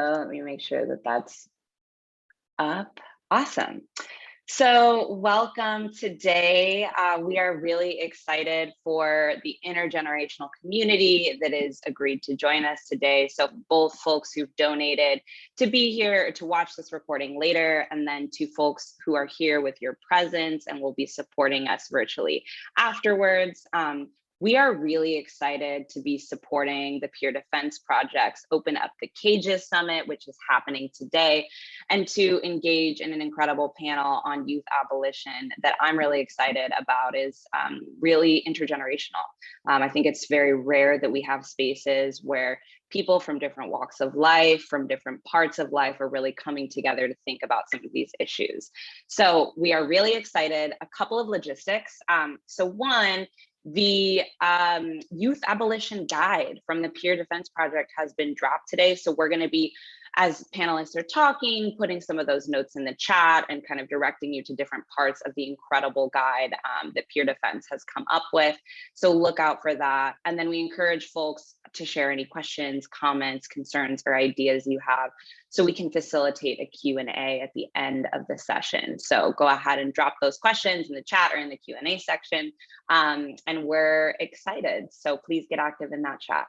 Let me make sure that that's up. Awesome. So, welcome today. We are really excited for the intergenerational community that has agreed to join us today. So, both folks who've donated to be here to watch this recording later, and then to folks who are here with your presence and will be supporting us virtually afterwards. We are really excited to be supporting the Peer Defense Project's Open Up the Cages Summit, which is happening today, and to engage in an incredible panel on youth abolition that I'm really excited about is really intergenerational. I think it's very rare that we have spaces where people from different walks of life, from different parts of life, are really coming together to think about some of these issues. So we are really excited. A couple of logistics. So one, the Youth Abolition Guide from the Peer Defense Project has been dropped today. So we're going to be, as panelists are talking, putting some of those notes in the chat and kind of directing you to different parts of the incredible guide that Peer Defense has come up with. So look out for that. And then we encourage folks to share any questions, comments, concerns, or ideas you have so we can facilitate a Q&A at the end of the session. So go ahead and drop those questions in the chat or in the Q&A section. And we're excited. So please get active in that chat.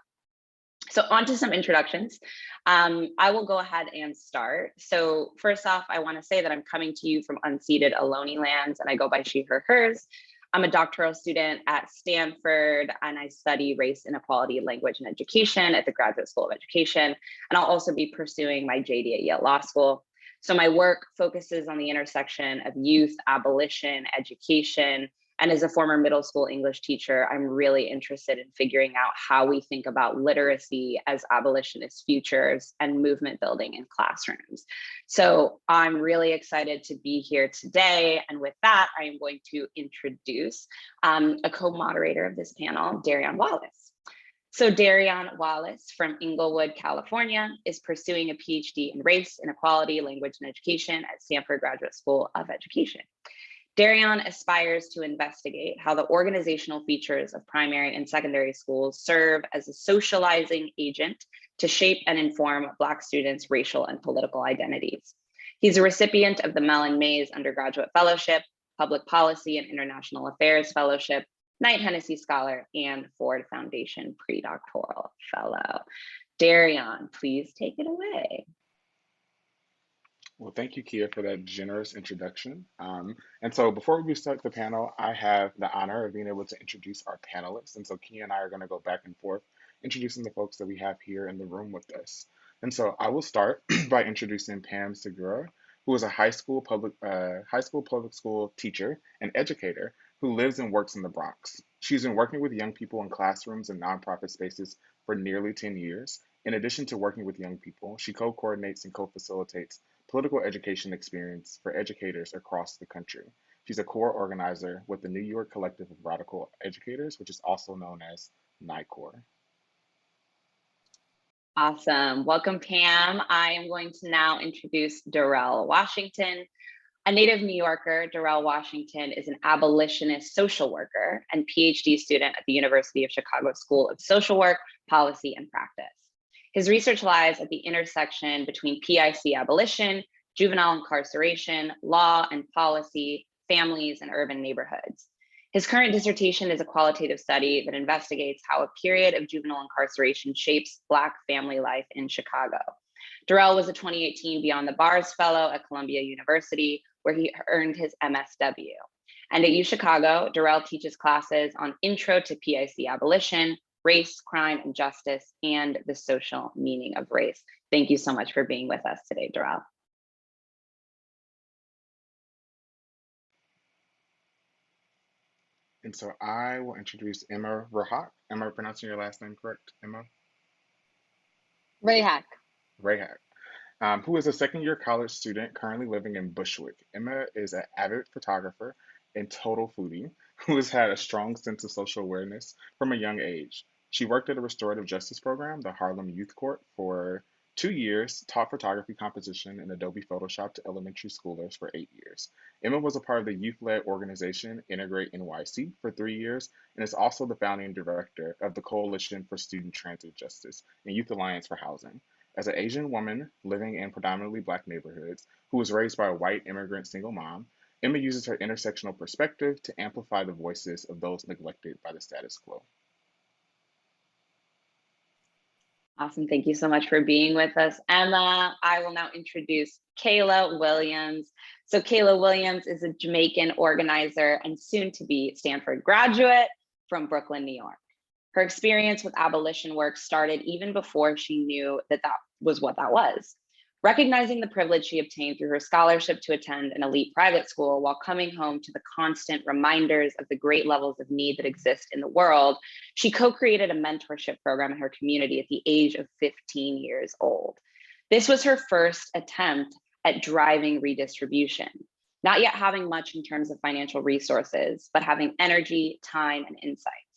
So on to some introductions. I will go ahead and start. So first off, I want to say that I'm coming to you from unceded Ohlone lands, and I go by she, her, hers. I'm a doctoral student at Stanford, and I study race inequality, language, and education at the Graduate School of Education. And I'll also be pursuing my JD at Yale Law School. So my work focuses on the intersection of youth, abolition, education, and as a former middle school English teacher, I'm really interested in figuring out how we think about literacy as abolitionist futures and movement building in classrooms. So I'm really excited to be here today. And with that, I am going to introduce a co-moderator of this panel, Darion Wallace. So Darion Wallace from Inglewood, California, is pursuing a PhD in race, inequality, language, and education at Stanford Graduate School of Education. Darion aspires to investigate how the organizational features of primary and secondary schools serve as a socializing agent to shape and inform Black students' racial and political identities. He's a recipient of the Mellon Mays Undergraduate Fellowship, Public Policy and International Affairs Fellowship, Knight Hennessy Scholar, and Ford Foundation Predoctoral Fellow. Darion, please take it away. Well, thank you, Kia, for that generous introduction. And so before we start the panel, I have the honor of being able to introduce our panelists. And so Kia and I are going to go back and forth, introducing the folks that we have here in the room with us. And so I will start by introducing Pam Segura, who is a high school public school teacher and educator who lives and works in the Bronx. She's been working with young people in classrooms and nonprofit spaces for nearly 10 years. In addition to working with young people, she co-coordinates and co-facilitates political education experience for educators across the country. She's a core organizer with the New York Collective of Radical Educators, which is also known as NYCOR. Awesome. Welcome, Pam. I am going to now introduce Darrell Washington. A native New Yorker, Darrell Washington is an abolitionist social worker and PhD student at the University of Chicago School of Social Work, Policy, and Practice. His research lies at the intersection between PIC abolition, juvenile incarceration, law and policy, families, and urban neighborhoods. His current dissertation is a qualitative study that investigates how a period of juvenile incarceration shapes Black family life in Chicago. Darrell was a 2018 Beyond the Bars Fellow at Columbia University, where he earned his MSW. And at UChicago, Darrell teaches classes on Intro to PIC Abolition, Race, Crime, and Justice, and the Social Meaning of Race. Thank you so much for being with us today, Darrell. And so I will introduce Emma Rahak. Am I pronouncing your last name correct, Emma? Rahak. Rahak. Who is a second-year college student currently living in Bushwick. Emma is an avid photographer and total foodie who has had a strong sense of social awareness from a young age. She worked at a restorative justice program, the Harlem Youth Court, for 2 years, taught photography composition and Adobe Photoshop to elementary schoolers for 8 years. Emma was a part of the youth-led organization Integrate NYC for 3 years and is also the founding director of the Coalition for Student Transit Justice and Youth Alliance for Housing. As an Asian woman living in predominantly Black neighborhoods who was raised by a white immigrant single mom, Emma uses her intersectional perspective to amplify the voices of those neglected by the status quo. Awesome. Thank you so much for being with us, Emma. I will now introduce Kayla Williams. So Kayla Williams is a Jamaican organizer and soon to be Stanford graduate from Brooklyn, New York. Her experience with abolition work started even before she knew that that was what that was. Recognizing the privilege she obtained through her scholarship to attend an elite private school while coming home to the constant reminders of the great levels of need that exist in the world, she co-created a mentorship program in her community at the age of 15 years old. This was her first attempt at driving redistribution, not yet having much in terms of financial resources, but having energy, time, and insights.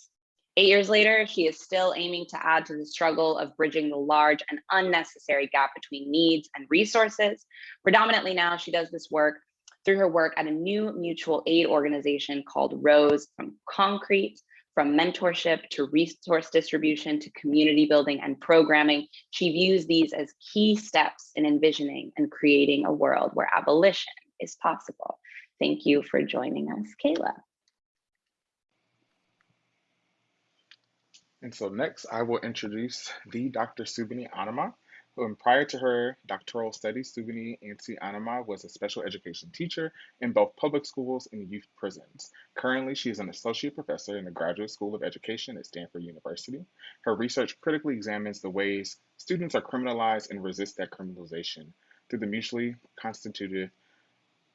8 years later, she is still aiming to add to the struggle of bridging the large and unnecessary gap between needs and resources. Predominantly now, she does this work through her work at a new mutual aid organization called Rose, from concrete, from mentorship to resource distribution to community building and programming. She views these as key steps in envisioning and creating a world where abolition is possible. Thank you for joining us, Kayla. And so next, I will introduce the Dr. Subini Anama. Prior to her doctoral studies, Subini Ansi Anama was a special education teacher in both public schools and youth prisons. Currently, she is an associate professor in the Graduate School of Education at Stanford University. Her research critically examines the ways students are criminalized and resist that criminalization through the mutually constitutive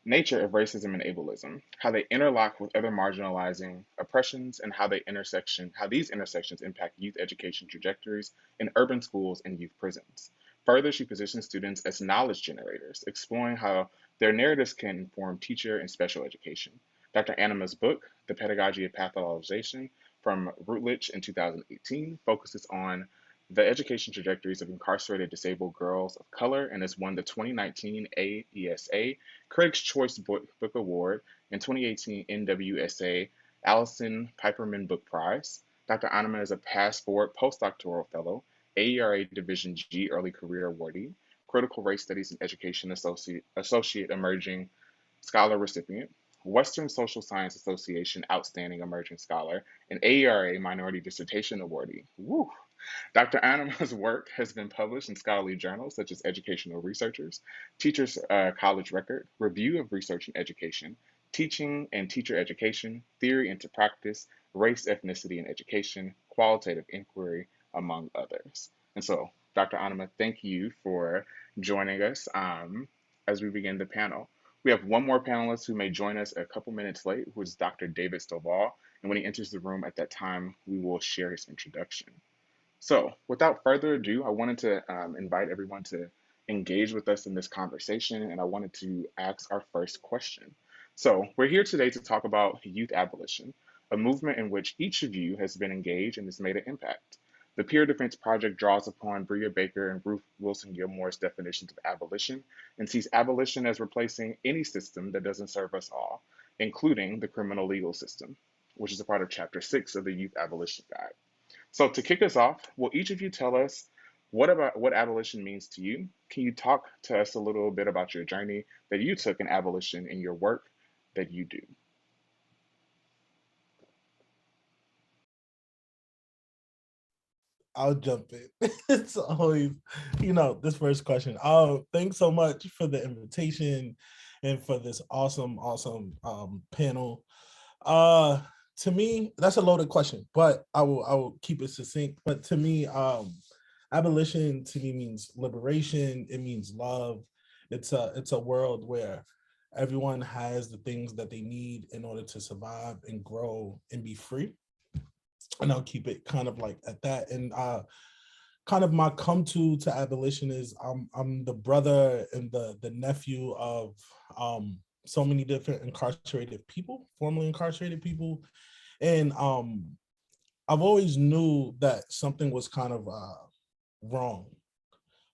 nature of racism and ableism, how they interlock with other marginalizing oppressions, and how these intersections impact youth education trajectories in urban schools and youth prisons. Further, she positions students as knowledge generators, exploring how their narratives can inform teacher and special education. Dr. Anama's book, The Pedagogy of Pathologization, from Routledge in 2018, focuses on the education trajectories of incarcerated disabled girls of color and has won the 2019 AESA Critics' Choice Book Award and 2018 NWSA Allison Piperman Book Prize. Dr. Anima is a past board postdoctoral fellow, AERA Division G Early Career Awardee, Critical Race Studies and Education Associate Emerging Scholar recipient, Western Social Science Association Outstanding Emerging Scholar, and AERA Minority Dissertation Awardee. Woo! Dr. Anima's work has been published in scholarly journals such as Educational Researchers, Teachers College Record, Review of Research in Education, Teaching and Teacher Education, Theory into Practice, Race, Ethnicity, and Education, Qualitative Inquiry, among others. And so, Dr. Anima, thank you for joining us as we begin the panel. We have one more panelist who may join us a couple minutes late, who is Dr. David Stovall. And when he enters the room at that time, we will share his introduction. So, without further ado, I wanted to invite everyone to engage with us in this conversation, and I wanted to ask our first question. So, we're here today to talk about youth abolition, a movement in which each of you has been engaged and has made an impact. The Peer Defense Project draws upon Bria Baker and Ruth Wilson Gilmore's definitions of abolition and sees abolition as replacing any system that doesn't serve us all, including the criminal legal system, which is a part of Chapter 6 of the Youth Abolition Guide. So to kick us off, will each of you tell us what abolition means to you? Can you talk to us a little bit about your journey that you took in abolition and your work that you do? I'll jump in. It's always, this first question. Thanks so much for the invitation and for this awesome panel. To me, that's a loaded question, but I will keep it succinct. But to me, abolition to me means liberation. It means love. It's a world where everyone has the things that they need in order to survive and grow and be free. And I'll keep it kind of like at that. And kind of my come to abolition is I'm the brother and the nephew of so many different incarcerated people, formerly incarcerated people. And I've always knew that something was kind of wrong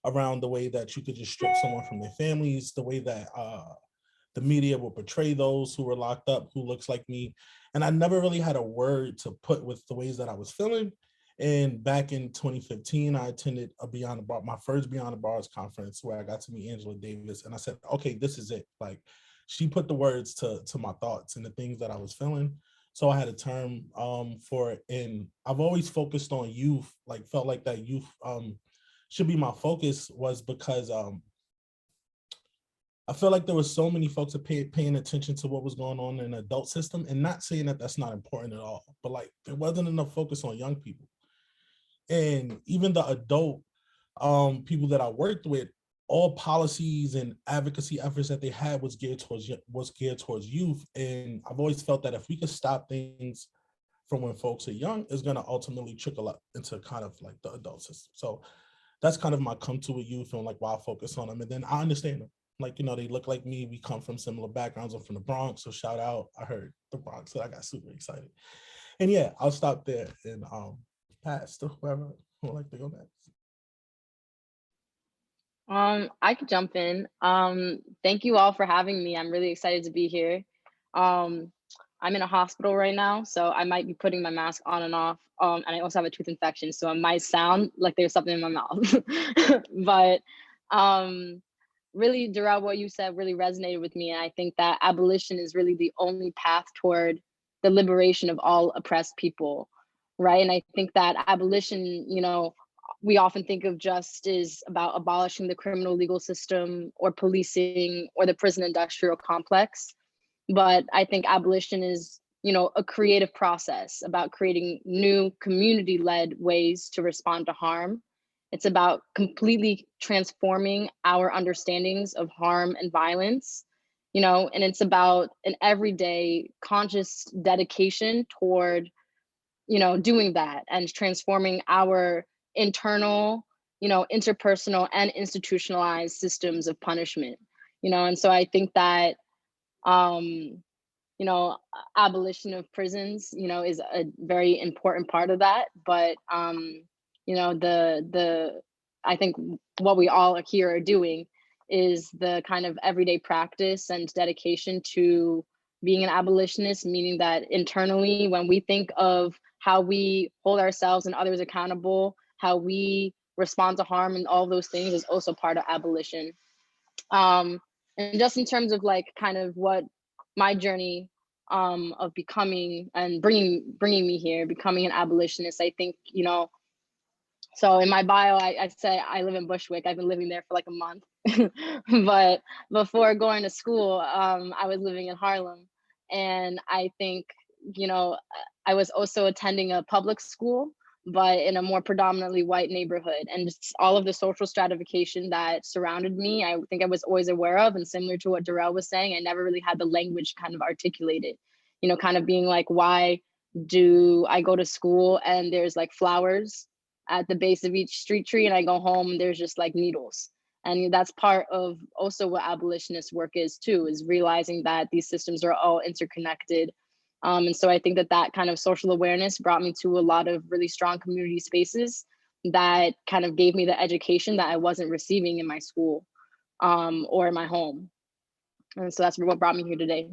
around the way that you could just strip someone from their families, the way that the media will portray those who were locked up, who looks like me. And I never really had a word to put with the ways that I was feeling. And back in 2015, I attended my first Beyond the Bars conference where I got to meet Angela Davis. And I said, okay, this is it. Like, she put the words to my thoughts and the things that I was feeling. So I had a term for it. And I've always focused on youth, like felt like that youth should be my focus, was because I feel like there was so many folks that paying attention to what was going on in the adult system, and not saying that that's not important at all, but like there wasn't enough focus on young people. And even the adult people that I worked with, all policies and advocacy efforts that they had was geared towards youth. And I've always felt that if we could stop things from when folks are young, it's going to ultimately trickle up into kind of like the adult system. So that's kind of my come to with youth and like why I focus on them. And then I understand them. Like, you know, they look like me. We come from similar backgrounds. I'm from the Bronx. So shout out. I heard the Bronx, so I got super excited. And yeah, I'll stop there and pass to whoever would like to go next. I could jump in. Thank you all for having me. I'm really excited to be here. I'm in a hospital right now, so I might be putting my mask on and off. And I also have a tooth infection, so it might sound like there's something in my mouth. But really, Darrell, what you said really resonated with me. And I think that abolition is really the only path toward the liberation of all oppressed people, right? And I think that abolition, you know, we often think of just as about abolishing the criminal legal system or policing or the prison industrial complex. But I think abolition is, you know, a creative process about creating new community-led ways to respond to harm. It's about completely transforming our understandings of harm and violence, you know, and it's about an everyday conscious dedication toward, you know, doing that and transforming our internal, you know, interpersonal and institutionalized systems of punishment, you know. And so I think that, you know, abolition of prisons, you know, is a very important part of that. But, you know, I think what we all here are doing is the kind of everyday practice and dedication to being an abolitionist, meaning that internally, when we think of how we hold ourselves and others accountable, how we respond to harm and all those things is also part of abolition. And just in terms of like kind of what my journey of becoming and bringing me here, becoming an abolitionist, I think, you know, so in my bio, I say I live in Bushwick. I've been living there for like a month. But before going to school, I was living in Harlem. And I think, you know, I was also attending a public school, but in a more predominantly white neighborhood. And just all of the social stratification that surrounded me, I think I was always aware of. And similar to what Darrell was saying, I never really had the language kind of articulated, you know, kind of being like, why do I go to school and there's like flowers at the base of each street tree, and I go home and there's just like needles? And that's part of also what abolitionist work is too, is realizing that these systems are all interconnected. And so I think that that kind of social awareness brought me to a lot of really strong community spaces that kind of gave me the education that I wasn't receiving in my school or in my home. And so that's what brought me here today.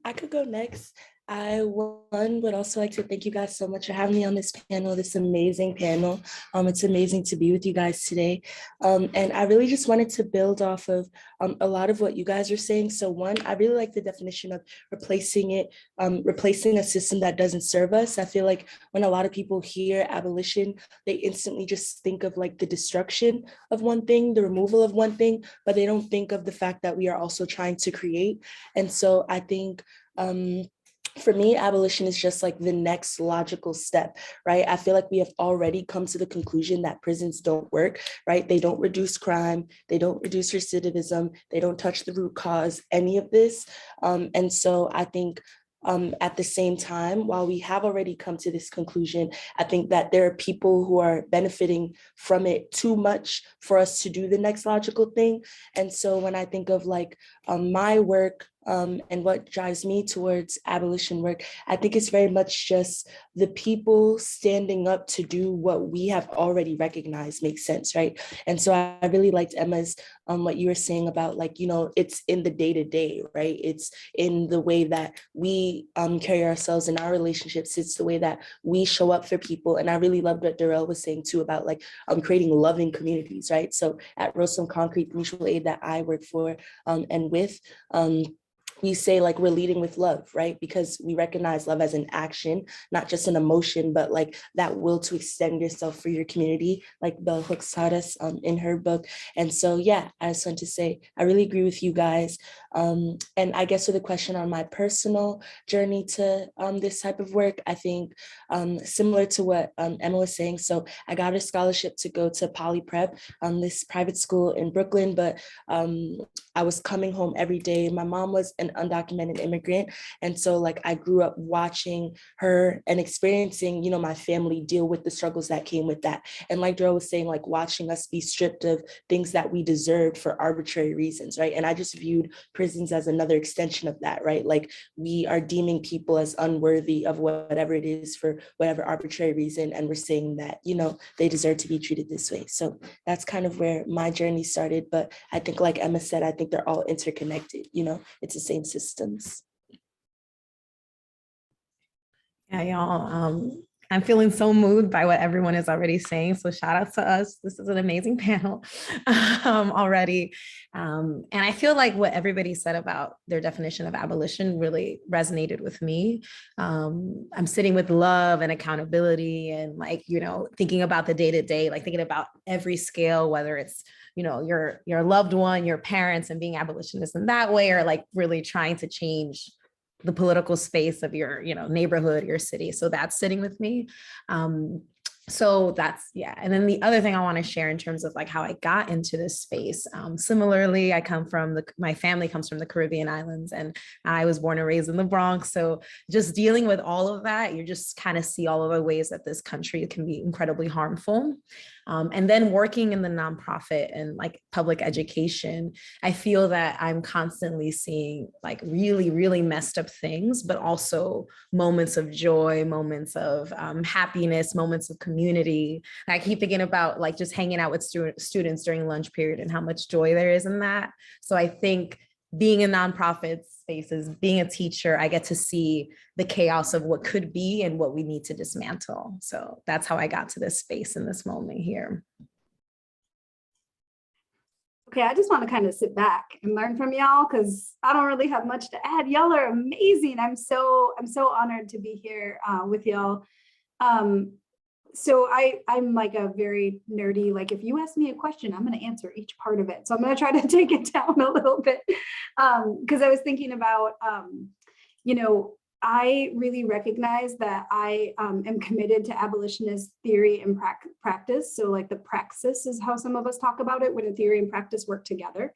I could go next. I would also like to thank you guys so much for having me on this panel, this amazing panel. It's amazing to be with you guys today. And I really just wanted to build off of a lot of what you guys are saying. So one, I really like the definition of replacing a system that doesn't serve us. I feel like when a lot of people hear abolition, they instantly just think of like the destruction of one thing, the removal of one thing, but they don't think of the fact that we are also trying to create. And so I think, for me, abolition is just like the next logical step, right? I feel like we have already come to the conclusion that prisons don't work, right? They don't reduce crime, they don't reduce recidivism, they don't touch the root cause, any of this. And so I think at the same time, while we have already come to this conclusion, I think that there are people who are benefiting from it too much for us to do the next logical thing. And so when I think of like my work and what drives me towards abolition work, I think it's very much just the people standing up to do what we have already recognized makes sense, right? And so I really liked Emma's, what you were saying about, like, you know, it's in the day-to-day, right? It's in the way that we carry ourselves in our relationships. It's the way that we show up for people. And I really loved what Darrell was saying too about like creating loving communities, right? So at Rosum Concrete Mutual Aid that I work for and with, we say like we're leading with love, right? Because we recognize love as an action, not just an emotion, but like that will to extend yourself for your community, like Bell Hooks taught us in her book. And so, yeah, I just want to say, I really agree with you guys. And I guess with the question on my personal journey to this type of work, I think similar to what Emma was saying. So I got a scholarship to go to Poly Prep, this private school in Brooklyn, but I was coming home every day. My mom was an undocumented immigrant. And so like I grew up watching her and experiencing, you know, my family deal with the struggles that came with that. And like Darrell was saying, like watching us be stripped of things that we deserved for arbitrary reasons, right? And I just viewed prisons as another extension of that, right? Like we are deeming people as unworthy of whatever it is for whatever arbitrary reason. And we're saying that, you know, they deserve to be treated this way. So that's kind of where my journey started. But I think like Emma said, I think they're all interconnected, you know, it's the same systems. Yeah, y'all. I'm feeling so moved by what everyone is already saying. So shout out to us. This is an amazing panel already. And I feel like what everybody said about their definition of abolition really resonated with me. I'm sitting with love and accountability and like, you know, thinking about the day-to-day, like thinking about every scale, whether it's, you know, your loved one, your parents, and being abolitionist in that way, or like really trying to change the political space of your, you know, neighborhood, your city. So that's sitting with me. So that's, yeah. And then the other thing I want to share in terms of like how I got into this space. Similarly, I come from my family comes from the Caribbean islands, and I was born and raised in the Bronx. So just dealing with all of that, you just kind of see all of the ways that this country can be incredibly harmful. And then working in the nonprofit and like public education, I feel that I'm constantly seeing like really, really messed up things, but also moments of joy, moments of happiness, moments of community. And I keep thinking about like just hanging out with students during lunch period and how much joy there is in that. So I think being in nonprofit spaces, being a teacher, I get to see the chaos of what could be and what we need to dismantle. So that's how I got to this space in this moment here. Okay, I just want to kind of sit back and learn from y'all because I don't really have much to add. Y'all are amazing. I'm so honored to be here with y'all. So I'm like a very nerdy, like if you ask me a question, I'm going to answer each part of it. So I'm going to try to take it down a little bit because I was thinking about, you know, I really recognize that I am committed to abolitionist theory and practice. So like the praxis is how some of us talk about it when a theory and practice work together.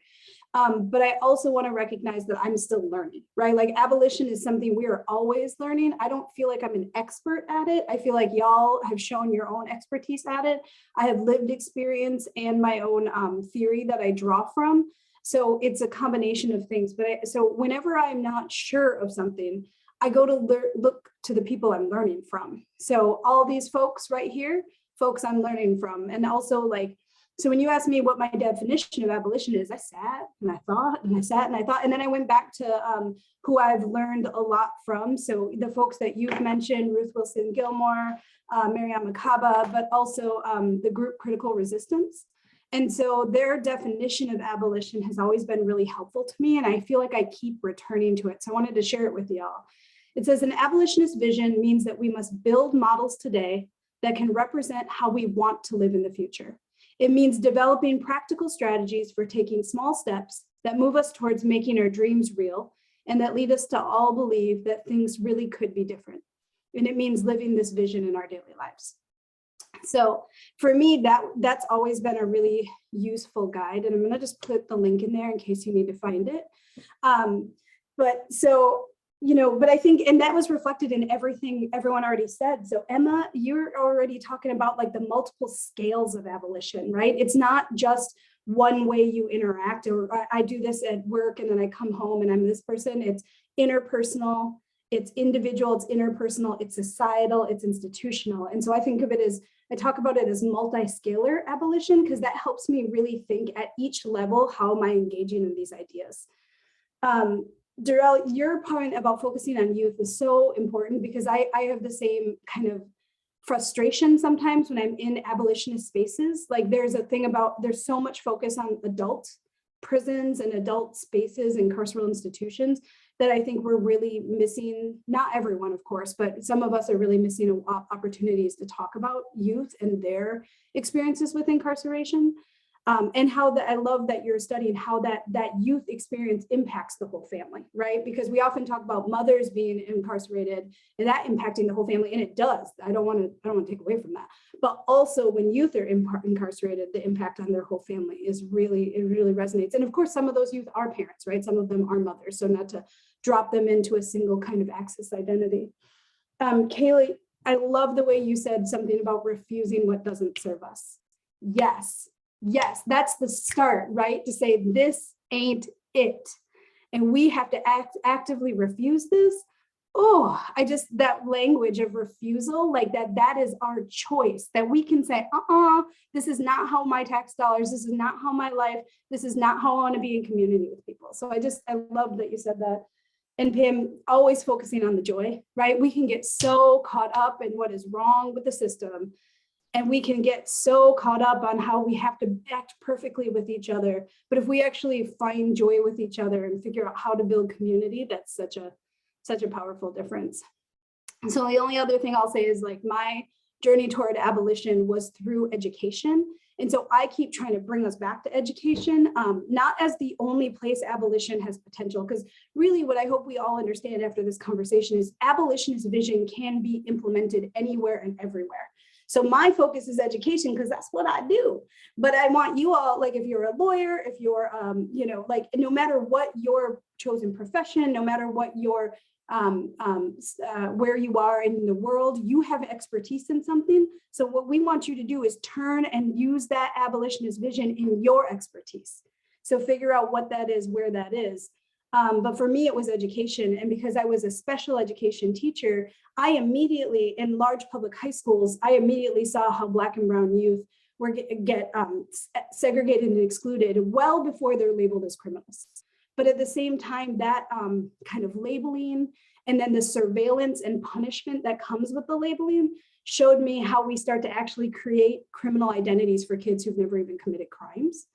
But I also want to recognize that I'm still learning, right? Like abolition is something we are always learning. I don't feel like I'm an expert at it. I feel like y'all have shown your own expertise at it. I have lived experience and my own theory that I draw from. So it's a combination of things. But so whenever I'm not sure of something, I go to look to the people I'm learning from. So all these folks right here, folks I'm learning from. And also like, so when you asked me what my definition of abolition is, I sat and I thought and I sat and I thought, and then I went back to who I've learned a lot from. So the folks that you've mentioned, Ruth Wilson Gilmore, Mariam Makaba, but also the group Critical Resistance. And so their definition of abolition has always been really helpful to me. And I feel like I keep returning to it. So I wanted to share it with y'all. It says an abolitionist vision means that we must build models today that can represent how we want to live in the future. It means developing practical strategies for taking small steps that move us towards making our dreams real and that lead us to all believe that things really could be different. And it means living this vision in our daily lives. So for me, that's always been a really useful guide. And I'm gonna just put the link in there in case you need to find it. But so, you know, but I think, and that was reflected in everything everyone already said. So Emma, you're already talking about like the multiple scales of abolition, right? It's not just one way you interact, or I do this at work and then I come home and I'm this person. It's interpersonal, it's individual, it's interpersonal, it's societal, it's institutional. And so I think of it as, I talk about it as multi-scalar abolition, because that helps me really think at each level, how am I engaging in these ideas? Darrell, your point about focusing on youth is so important, because I have the same kind of frustration sometimes when I'm in abolitionist spaces. Like there's a thing about, there's so much focus on adult prisons and adult spaces and carceral institutions that I think we're really missing, not everyone, of course, but some of us are really missing opportunities to talk about youth and their experiences with incarceration. And how that, I love that you're studying how that youth experience impacts the whole family, right? Because we often talk about mothers being incarcerated and that impacting the whole family, and it does. I don't want to take away from that. But also when youth are incarcerated, the impact on their whole family is really, it really resonates. And of course, some of those youth are parents, right? Some of them are mothers, so not to drop them into a single kind of access identity. Kayla, I love the way you said something about refusing what doesn't serve us. Yes, that's the start, right? To say this ain't it. And we have to actively refuse this. Oh, that language of refusal, like that is our choice, that we can say, this is not how my tax dollars, this is not how my life, this is not how I want to be in community with people. So I love that you said that. And Pam, always focusing on the joy, right? We can get so caught up in what is wrong with the system. And we can get so caught up on how we have to act perfectly with each other. But if we actually find joy with each other and figure out how to build community, that's such a powerful difference. And so the only other thing I'll say is, like, my journey toward abolition was through education. And so I keep trying to bring us back to education, not as the only place abolition has potential, because really what I hope we all understand after this conversation is abolitionist vision can be implemented anywhere and everywhere. So my focus is education, because that's what I do. But I want you all, like, if you're a lawyer, if you're, like, no matter what your chosen profession, no matter what your, where you are in the world, you have expertise in something. So what we want you to do is turn and use that abolitionist vision in your expertise. So figure out what that is, where that is. But for me, it was education. And because I was a special education teacher, I immediately, in large public high schools, I immediately saw how Black and brown youth were get segregated and excluded well before they're labeled as criminals. But at the same time, that kind of labeling and then the surveillance and punishment that comes with the labeling showed me how we start to actually create criminal identities for kids who've never even committed crimes,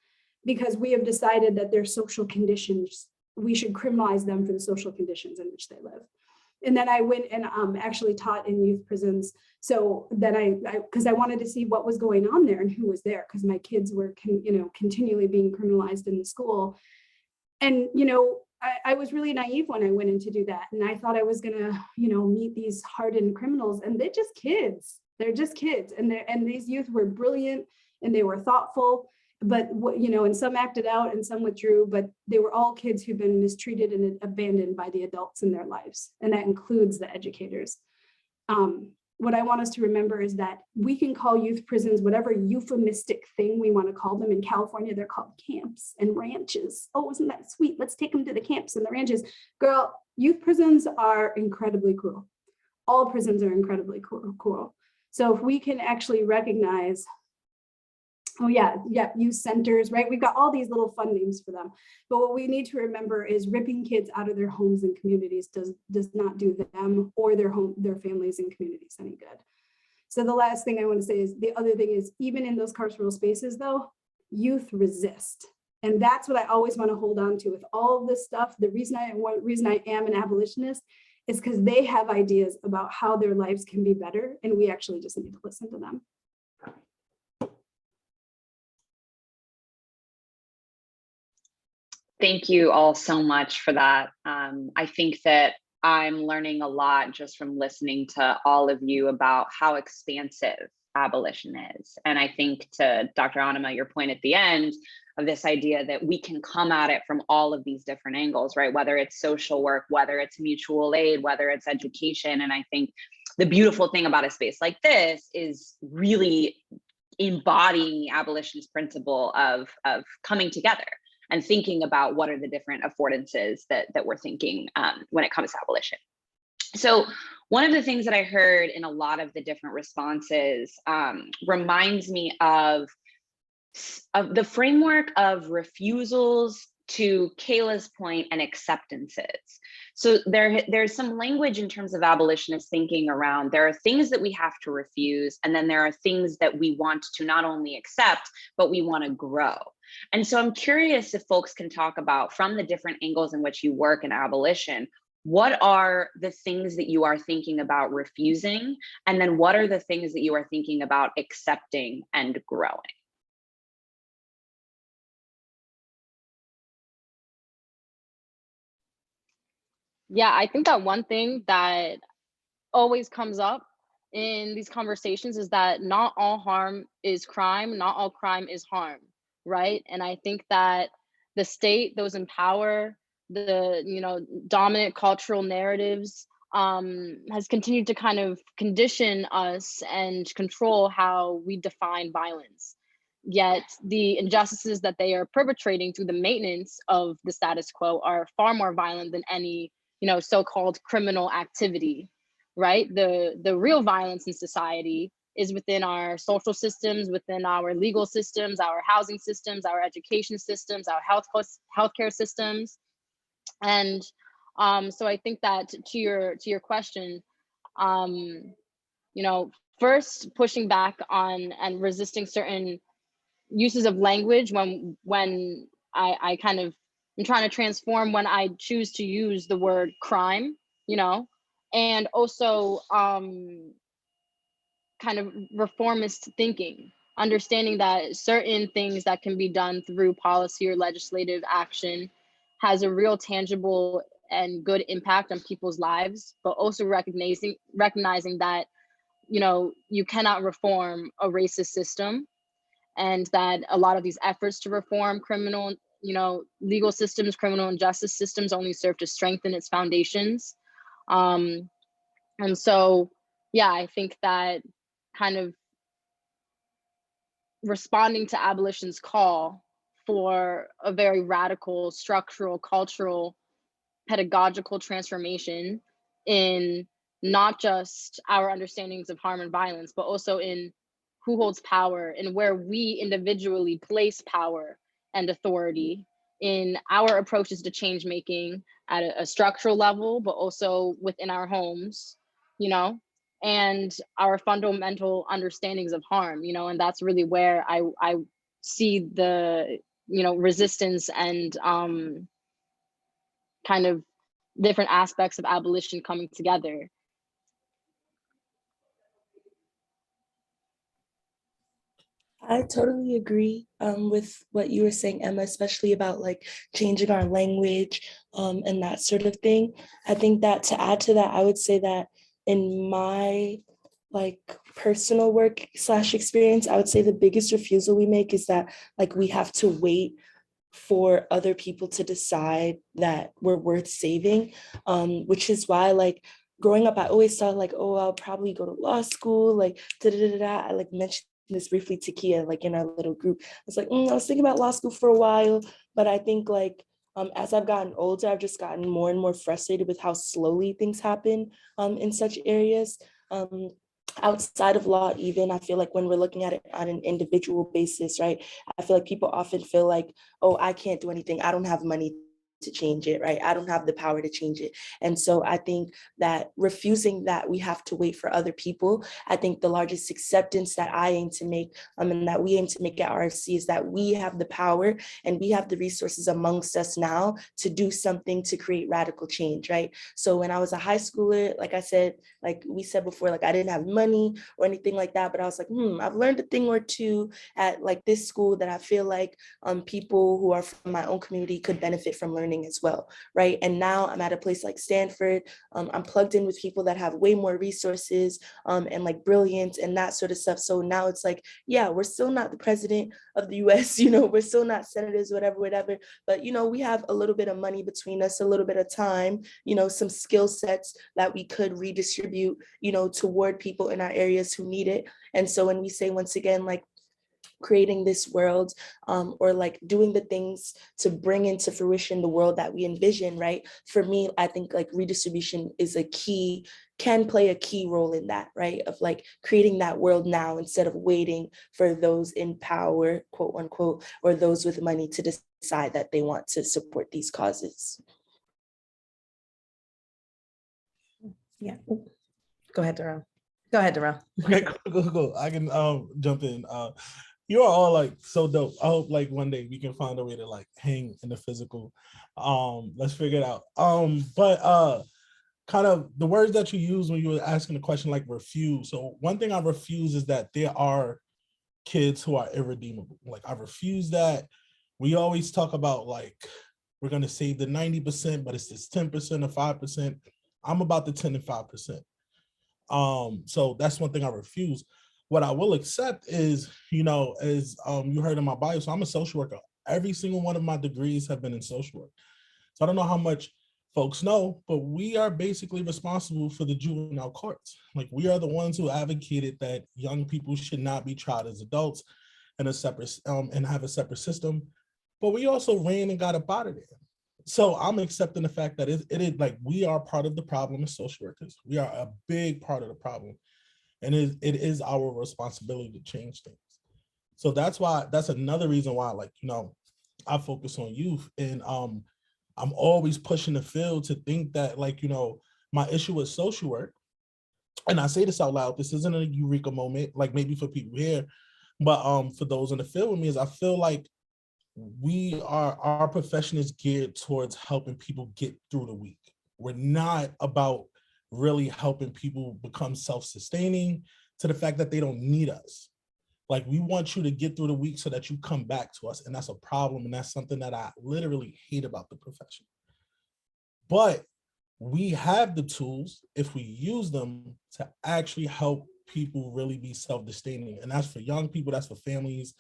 because we have decided that their social conditions, we should criminalize them for the social conditions in which they live. And then I went and actually taught in youth prisons. So then because I wanted to see what was going on there and who was there, because my kids were, continually being criminalized in the school. And, I was really naive when I went in to do that. And I thought I was gonna, meet these hardened criminals, and they're just kids. They're just kids. And these youth were brilliant and they were thoughtful. But and some acted out and some withdrew, but they were all kids who've been mistreated and abandoned by the adults in their lives. And that includes the educators. What I want us to remember is that we can call youth prisons whatever euphemistic thing we want to call them. In California, they're called camps and ranches. Oh, isn't that sweet? Let's take them to the camps and the ranches. Girl, youth prisons are incredibly cruel. All prisons are incredibly cruel. So if we can actually recognize, youth centers, right? We've got all these little fun names for them. But what we need to remember is ripping kids out of their homes and communities does not do them or their families and communities any good. So the last thing I want to say is, the other thing is, even in those carceral spaces though, youth resist. And that's what I always want to hold on to with all of this stuff. The reason I am an abolitionist is because they have ideas about how their lives can be better. And we actually just need to listen to them. Thank you all so much for that. I think that I'm learning a lot just from listening to all of you about how expansive abolition is. And I think, to Dr. Anima, your point at the end of this idea that we can come at it from all of these different angles, right? Whether it's social work, whether it's mutual aid, whether it's education. And I think the beautiful thing about a space like this is really embodying the abolitionist principle of coming together and thinking about what are the different affordances that we're thinking when it comes to abolition. So one of the things that I heard in a lot of the different responses reminds me of the framework of refusals, to Kayla's point, and acceptances. So there's some language in terms of abolitionist thinking around there are things that we have to refuse, and then there are things that we want to not only accept, but we want to grow. And so I'm curious if folks can talk about, from the different angles in which you work in abolition, what are the things that you are thinking about refusing? And then what are the things that you are thinking about accepting and growing? Yeah, I think that one thing that always comes up in these conversations is that not all harm is crime, not all crime is harm, right? And I think that the state, those in power, the dominant cultural narratives has continued to kind of condition us and control how we define violence. Yet the injustices that they are perpetrating through the maintenance of the status quo are far more violent than any so-called criminal activity, right? The real violence in society is within our social systems, within our legal systems, our housing systems, our education systems, our healthcare systems. And so I think that to your question, first pushing back on and resisting certain uses of language when I kind of I'm trying to transform when I choose to use the word crime, and also kind of reformist thinking, understanding that certain things that can be done through policy or legislative action has a real tangible and good impact on people's lives, but also recognizing that you cannot reform a racist system, and that a lot of these efforts to reform criminal legal systems, criminal and justice systems, only serve to strengthen its foundations. And so, yeah, I think that kind of responding to abolition's call for a very radical, structural, cultural, pedagogical transformation in not just our understandings of harm and violence, but also in who holds power and where we individually place power and authority in our approaches to change making at a structural level, but also within our homes, and our fundamental understandings of harm, and that's really where I see the, resistance and kind of different aspects of abolition coming together. I totally agree with what you were saying, Emma, especially about like changing our language and that sort of thing. I think that to add to that, I would say that in my like personal work / experience, I would say the biggest refusal we make is that like we have to wait for other people to decide that we're worth saving, which is why like growing up, I always thought like, oh, I'll probably go to law school, like I like mentioned this briefly to Kia, like in our little group. I was like, I was thinking about law school for a while, but I think like as I've gotten older, I've just gotten more and more frustrated with how slowly things happen in such areas. Outside of law, even, I feel like when we're looking at it on an individual basis, right? I feel like people often feel like, oh, I can't do anything. I don't have money to change it, right? I don't have the power to change it. And so I think that refusing that we have to wait for other people, I think the largest acceptance that I aim to make and that we aim to make at RFC is that we have the power and we have the resources amongst us now to do something to create radical change, right? So when I was a high schooler, like I said, like we said before, like I didn't have money or anything like that, but I was like, I've learned a thing or two at like this school that I feel like people who are from my own community could benefit from learning as well, right? And now I'm at a place like Stanford. I'm plugged in with people that have way more resources and like brilliance and that sort of stuff. So now it's like, yeah, we're still not the president of the US, we're still not senators, whatever, but we have a little bit of money between us, a little bit of time, some skill sets that we could redistribute, toward people in our areas who need it. And so when we say, once again, like creating this world, or like doing the things to bring into fruition the world that we envision, right? For me, I think like redistribution is can play a key role in that, right? Of like creating that world now instead of waiting for those in power, quote unquote, or those with money to decide that they want to support these causes. Yeah. Go ahead, Darrell. Go ahead, Darrell. Okay, go. I can jump in. You are all like so dope. I hope like one day we can find a way to like hang in the physical. Let's figure it out. But kind of the words that you use when you were asking the question, like refuse. So one thing I refuse is that there are kids who are irredeemable. Like I refuse that. We always talk about like we're gonna save the 90%, but it's this 10% or 5%. I'm about the 10 and 5%. So that's one thing I refuse. What I will accept is, you know, as you heard in my bio, so I'm a social worker. Every single one of my degrees have been in social work. So I don't know how much folks know, but we are basically responsible for the juvenile courts. Like we are the ones who advocated that young people should not be tried as adults in a separate and have a separate system. But we also ran and got up out of there. So I'm accepting the fact that it is like we are part of the problem as social workers. We are a big part of the problem. And it is our responsibility to change things. So that's another reason why, like, you know, I focus on youth. And I'm always pushing the field to think that, like, you know, my issue with social work, and I say this out loud, this isn't a eureka moment, like maybe for people here, but for those in the field with me, is I feel like our profession is geared towards helping people get through the week. We're not about really helping people become self-sustaining to the fact that they don't need us. Like we want you to get through the week so that you come back to us. And that's a problem. And that's something that I literally hate about the profession. But we have the tools, if we use them, to actually help people really be self-sustaining. And that's for young people, that's for families,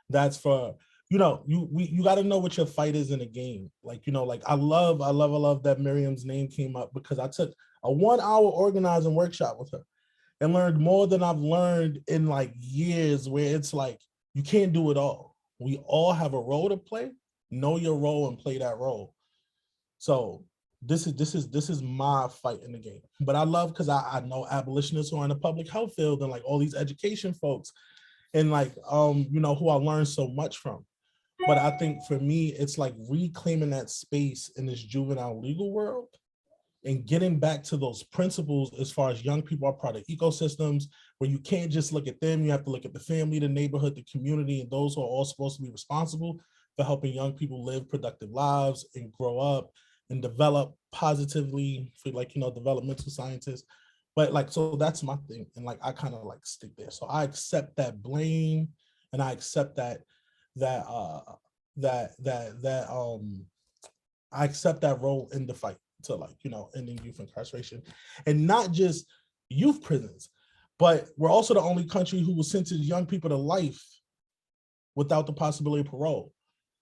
that's for, you know, you got to know what your fight is in a game. Like, you know, like I love that Miriam's name came up because I took a 1-hour organizing workshop with her and learned more than I've learned in like years, where it's like, you can't do it all. We all have a role to play. Know your role and play that role. So this is my fight in the game. But I love, because I know abolitionists who are in the public health field and like all these education folks and like, you know, who I learned so much from. But I think for me, it's like reclaiming that space in this juvenile legal world and getting back to those principles as far as young people are part of ecosystems, where you can't just look at them, you have to look at the family, the neighborhood, the community, and those who are all supposed to be responsible for helping young people live productive lives and grow up and develop positively, for like, you know, developmental scientists. But like, so that's my thing. And like, I kind of like stick there. So I accept that blame and I accept I accept that role in the fight to like, you know, ending youth incarceration, and not just youth prisons, but we're also the only country who will sentence young people to life without the possibility of parole.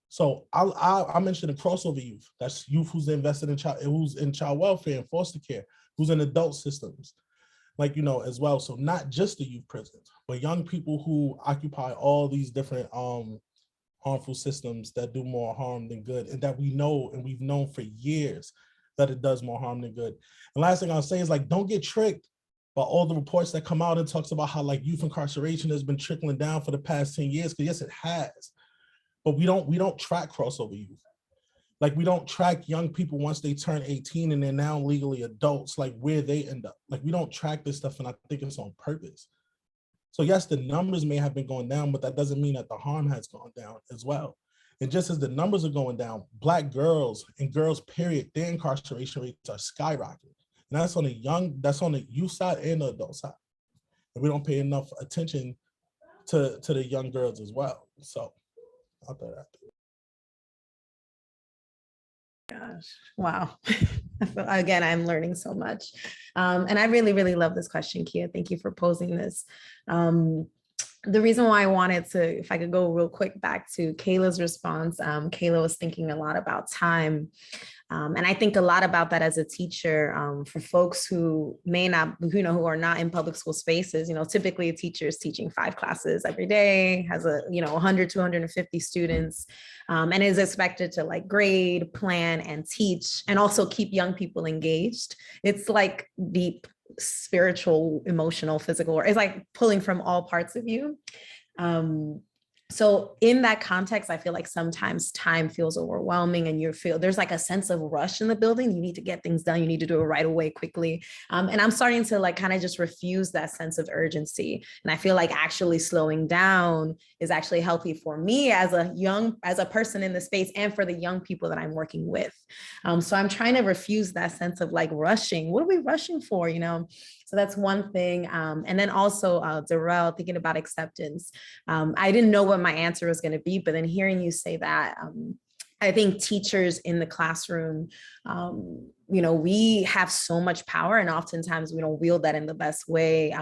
So I mentioned the crossover youth. That's youth who's invested in who's in child welfare and foster care, who's in adult systems, like, you know, as well. So not just the youth prisons, but young people who occupy all these different harmful systems that do more harm than good, and that we know, and we've known for years that it does more harm than good. And last thing I'll say is like, don't get tricked by all the reports that come out and talks about how like youth incarceration has been trickling down for the past 10 years, because yes, it has. But we don't track crossover youth. Like we don't track young people once they turn 18 and they're now legally adults, like where they end up. Like we don't track this stuff, and I think it's on purpose. So yes, the numbers may have been going down, but that doesn't mean that the harm has gone down as well. And just as the numbers are going down, Black girls and girls, period, their incarceration rates are skyrocketing. And that's on the youth side and the adult side. And we don't pay enough attention to the young girls as well. So I'll throw that out there. Gosh, wow. Again, I'm learning so much. And I really, really love this question, Kia. Thank you for posing this. The reason why I wanted to, if I could go real quick back to Kayla's response, Kayla was thinking a lot about time. And I think a lot about that as a teacher. For folks who may not, who are not in public school spaces, typically a teacher is teaching 5 classes every day, has 100, 250 students, and is expected to like grade, plan, and teach, and also keep young people engaged. It's like deep spiritual, emotional, physical, it's like pulling from all parts of you. So in that context, I feel like sometimes time feels overwhelming and there's like a sense of rush in the building. You need to get things done. You need to do it right away, quickly. And I'm starting to like kind of just refuse that sense of urgency. And I feel like actually slowing down is actually healthy for me as a person in the space and for the young people that I'm working with. So I'm trying to refuse that sense of like rushing. What are we rushing for, So that's one thing. And then also, Darrell, thinking about acceptance. I didn't know what my answer was going to be, but then hearing you say that, I think teachers in the classroom, we have so much power, and oftentimes we don't wield that in the best way.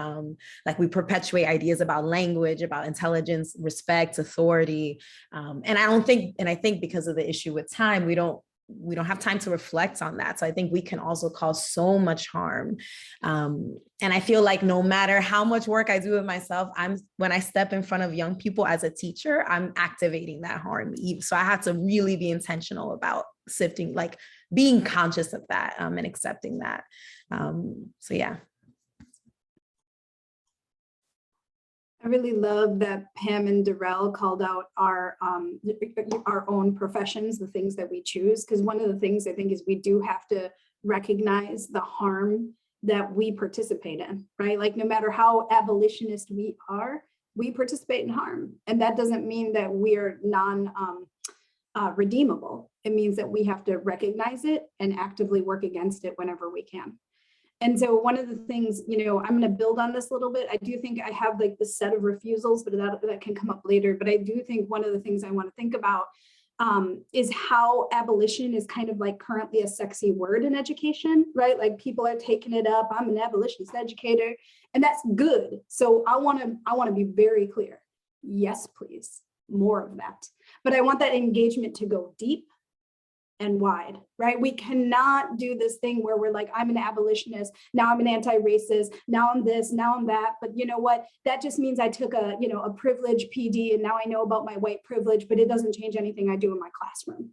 Like we perpetuate ideas about language, about intelligence, respect, authority. And I think because of the issue with time, we don't have time to reflect on that. So I think we can also cause so much harm. And I feel like no matter how much work I do with myself, when I step in front of young people as a teacher, I'm activating that harm. So I have to really be intentional about sifting, like being conscious of that, and accepting that. So yeah. I really love that Pam and Darrell called out our own professions, the things that we choose, because one of the things I think is we do have to recognize the harm that we participate in, right? Like no matter how abolitionist we are, we participate in harm. And that doesn't mean that we are redeemable. It means that we have to recognize it and actively work against it whenever we can. And so one of the things, I'm going to build on this a little bit. I do think I have like the set of refusals, but that can come up later. But I do think one of the things I want to think about is how abolition is kind of like currently a sexy word in education, right? Like people are taking it up. I'm an abolitionist educator, and that's good. So I want to be very clear. Yes, please, more of that. But I want that engagement to go deep and wide, right? We cannot do this thing where we're like, I'm an abolitionist, now I'm an anti-racist, now I'm this, now I'm that. But you know what? That just means I took a privileged PD and now I know about my white privilege, but it doesn't change anything I do in my classroom.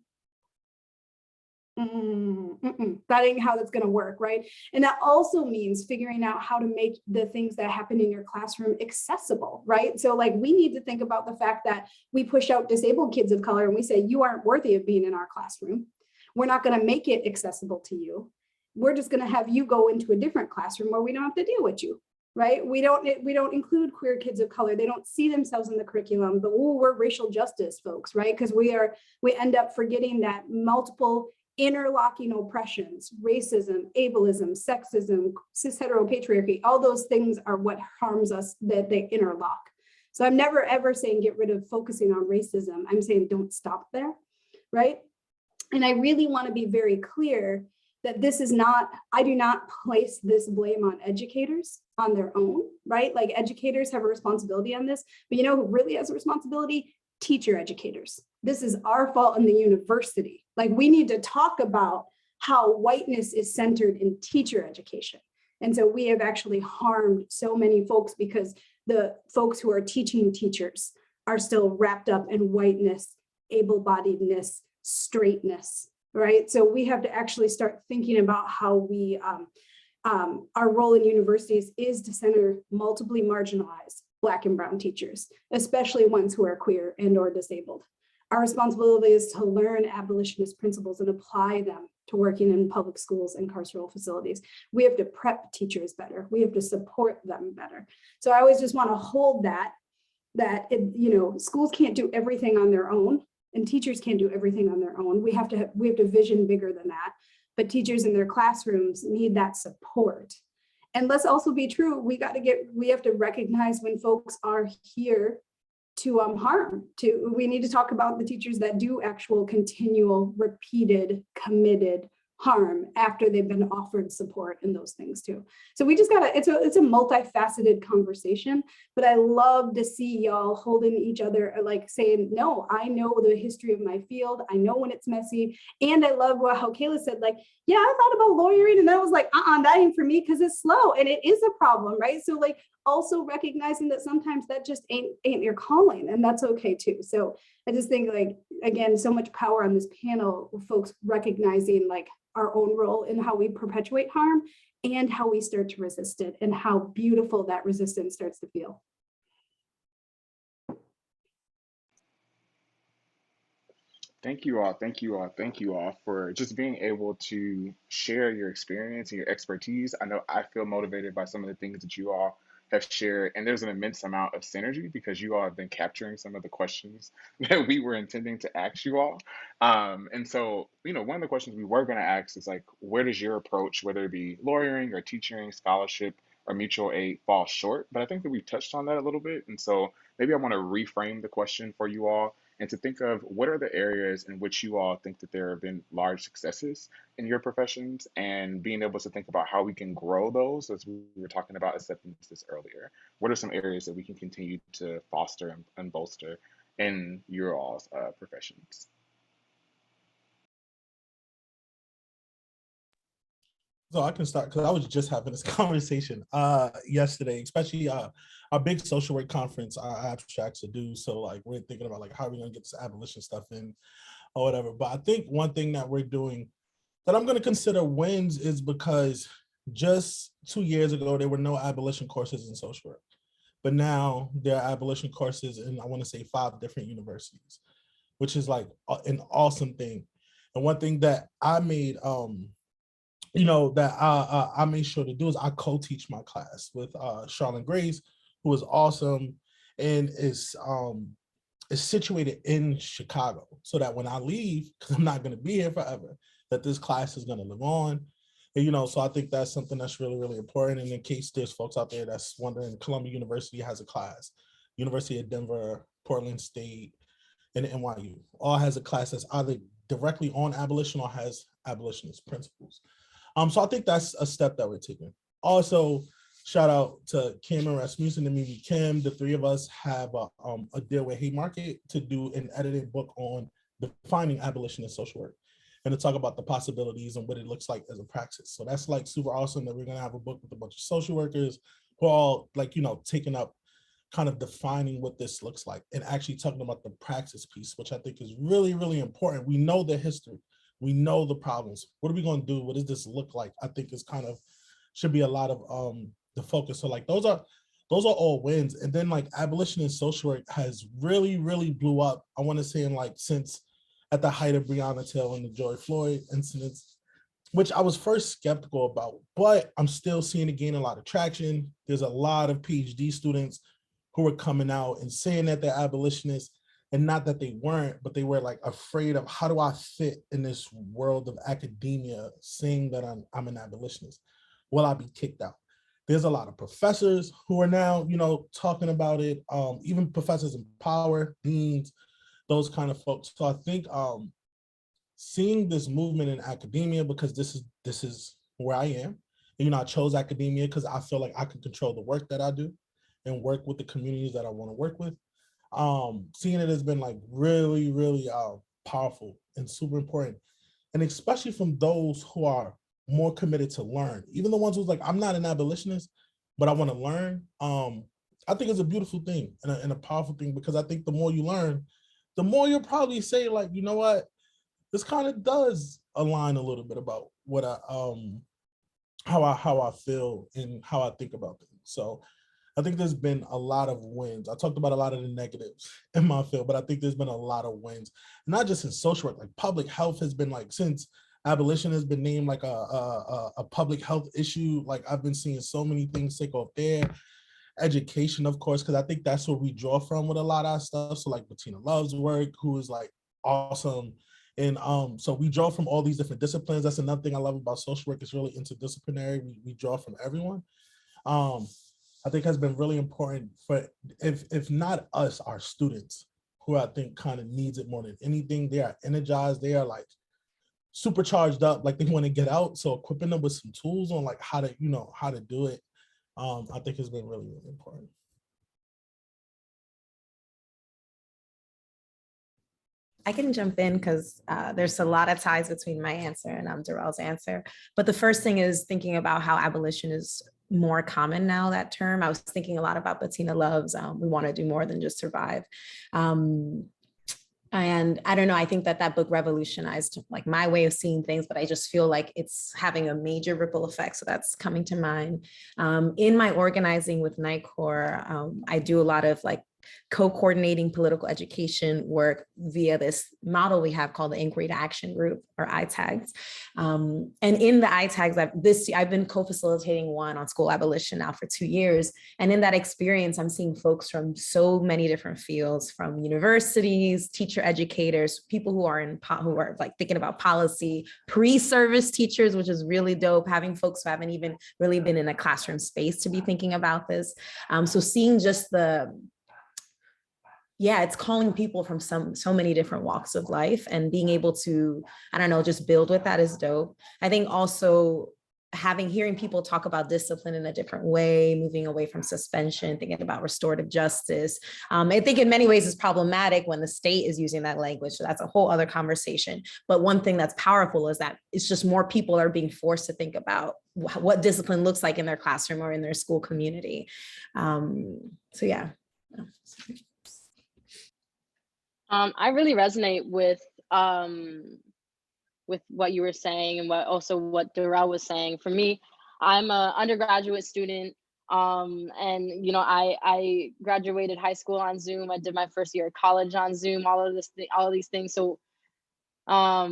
That ain't how that's going to work, right? And that also means figuring out how to make the things that happen in your classroom accessible, right? So like we need to think about the fact that we push out disabled kids of color and we say, you aren't worthy of being in our classroom. We're not going to make it accessible to you. We're just going to have you go into a different classroom where we don't have to deal with you, right? We don't include queer kids of color. They don't see themselves in the curriculum, but we're racial justice folks, right? Because we end up forgetting that multiple interlocking oppressions, racism, ableism, sexism, cis heteropatriarchy, all those things are what harms us, that they interlock. So I'm never ever saying get rid of focusing on racism. I'm saying don't stop there, right? And I really want to be very clear that this is not, I do not place this blame on educators on their own, right? Like educators have a responsibility on this, but you know who really has a responsibility? Teacher educators. This is our fault in the university. Like we need to talk about how whiteness is centered in teacher education. And so we have actually harmed so many folks because the folks who are teaching teachers are still wrapped up in whiteness, able-bodiedness, straightness, right? So we have to actually start thinking about how we, our role in universities is to center multiply marginalized Black and brown teachers, especially ones who are queer and or disabled. Our responsibility is to learn abolitionist principles and apply them to working in public schools and carceral facilities. We have to prep teachers better. We have to support them better. So I always just want to hold that schools can't do everything on their own and teachers can't do everything on their own. We have to vision bigger than that, but teachers in their classrooms need that support. And let's also be true, we have to recognize when folks are here to harm. We need to talk about the teachers that do actual continual, repeated, committed harm after they've been offered support and those things too. So we just gotta, it's a multifaceted conversation, but I love to see y'all holding each other, like saying, no, I know the history of my field. I know when it's messy. And I love how Kayla said, like, yeah, I thought about lawyering and I was like, that ain't for me because it's slow and it is a problem, right? So like also recognizing that sometimes that just ain't your calling, and that's okay too. So I just think, like, again, so much power on this panel, folks recognizing like our own role in how we perpetuate harm and how we start to resist it and how beautiful that resistance starts to feel. Thank you all. Thank you all. Thank you all for just being able to share your experience and your expertise. I know I feel motivated by some of the things that you all have shared, and there's an immense amount of synergy because you all have been capturing some of the questions that we were intending to ask you all. And so, one of the questions we were going to ask is like, where does your approach, whether it be lawyering or teaching, scholarship, or mutual aid, fall short? But I think that we've touched on that a little bit. And so maybe I want to reframe the question for you all and to think of what are the areas in which you all think that there have been large successes in your professions, and being able to think about how we can grow those, as we were talking about acceptance this earlier. What are some areas that we can continue to foster and bolster in your all's professions? So I can start because I was just having this conversation yesterday, especially our big social work conference, our abstracts to do. So like we're thinking about like how are we gonna get this abolition stuff in or whatever. But I think one thing that we're doing that I'm gonna consider wins is because just 2 years ago there were no abolition courses in social work, but now there are abolition courses in, I want to say, 5 different universities, which is like an awesome thing. And one thing that I made that I made sure to do is I co-teach my class with Charlotte Grace, who is awesome and is situated in Chicago, so that when I leave, because I'm not going to be here forever, that this class is going to live on. And, so I think that's something that's really, really important. And in case there's folks out there that's wondering, Columbia University has a class, University of Denver, Portland State, and NYU all has a class that's either directly on abolition or has abolitionist principles. So I think that's a step that we're taking. Also, shout out to Kim and Rasmussen and Mimi Kim. The 3 of us have a deal with Haymarket to do an edited book on defining abolition in social work and to talk about the possibilities and what it looks like as a praxis. So that's like super awesome that we're gonna have a book with a bunch of social workers who are all like, taking up kind of defining what this looks like and actually talking about the praxis piece, which I think is really, really important. We know the history. We know the problems. What are we going to do? What does this look like? I think is kind of should be a lot of the focus. So like those are all wins. And then like abolition in social work has really, really blew up. I want to say in like since at the height of Breonna Taylor and the George Floyd incidents, which I was first skeptical about, but I'm still seeing it gain a lot of traction. There's a lot of PhD students who are coming out and saying that they're abolitionists. And not that they weren't, but they were like afraid of how do I fit in this world of academia saying that I'm an abolitionist? Will I be kicked out? There's a lot of professors who are now, talking about it, even professors in power, deans, those kind of folks. So I think seeing this movement in academia, because this is where I am. And, I chose academia because I feel like I can control the work that I do and work with the communities that I want to work with. Seeing it has been like really, really powerful and super important. And especially from those who are more committed to learn, even the ones who's like, I'm not an abolitionist, but I want to learn. I think it's a beautiful thing and a powerful thing, because I think the more you learn, the more you'll probably say like, you know what, this kind of does align a little bit about what how I feel and how I think about things. So I think there's been a lot of wins. I talked about a lot of the negatives in my field, but I think there's been a lot of wins, not just in social work. Like public health has been like, since abolition has been named like a public health issue, like I've been seeing so many things take off there. Education, of course, because I think that's where we draw from with a lot of our stuff. So like Bettina Love's work, who is like awesome. And so we draw from all these different disciplines. That's another thing I love about social work. It's really interdisciplinary. We draw from everyone. I think has been really important for, if not us, our students, who I think kind of needs it more than anything. They are energized. They are like super charged up, like they want to get out. So equipping them with some tools on like how to, how to do it, I think has been really, really important. I can jump in because there's a lot of ties between my answer and Darrell's answer. But the first thing is thinking about how abolition is more common now, that term. I was thinking a lot about Bettina Love's We Want to Do More Than Just Survive. And I don't know, I think that book revolutionized like my way of seeing things, but I just feel like it's having a major ripple effect. So that's coming to mind. In my organizing with NICOR, I do a lot of like co-coordinating political education work via this model we have called the Inquiry to Action Group, or ITAGs. And in the ITAGs, I've been co-facilitating one on school abolition now for 2 years. And in that experience, I'm seeing folks from so many different fields, from universities, teacher educators, people who are like thinking about policy, pre-service teachers, which is really dope, having folks who haven't even really been in a classroom space to be thinking about this. So seeing just it's calling people from so many different walks of life, and being able to, I don't know, just build with that is dope. I think also hearing people talk about discipline in a different way, moving away from suspension, thinking about restorative justice. I think in many ways it's problematic when the state is using that language. So that's a whole other conversation. But one thing that's powerful is that it's just more people are being forced to think about what discipline looks like in their classroom or in their school community. So yeah. I really resonate with what you were saying, and what Darrell was saying. For me, I'm an undergraduate student, and I graduated high school on Zoom. I did my first year of college on Zoom. All of these things. So, I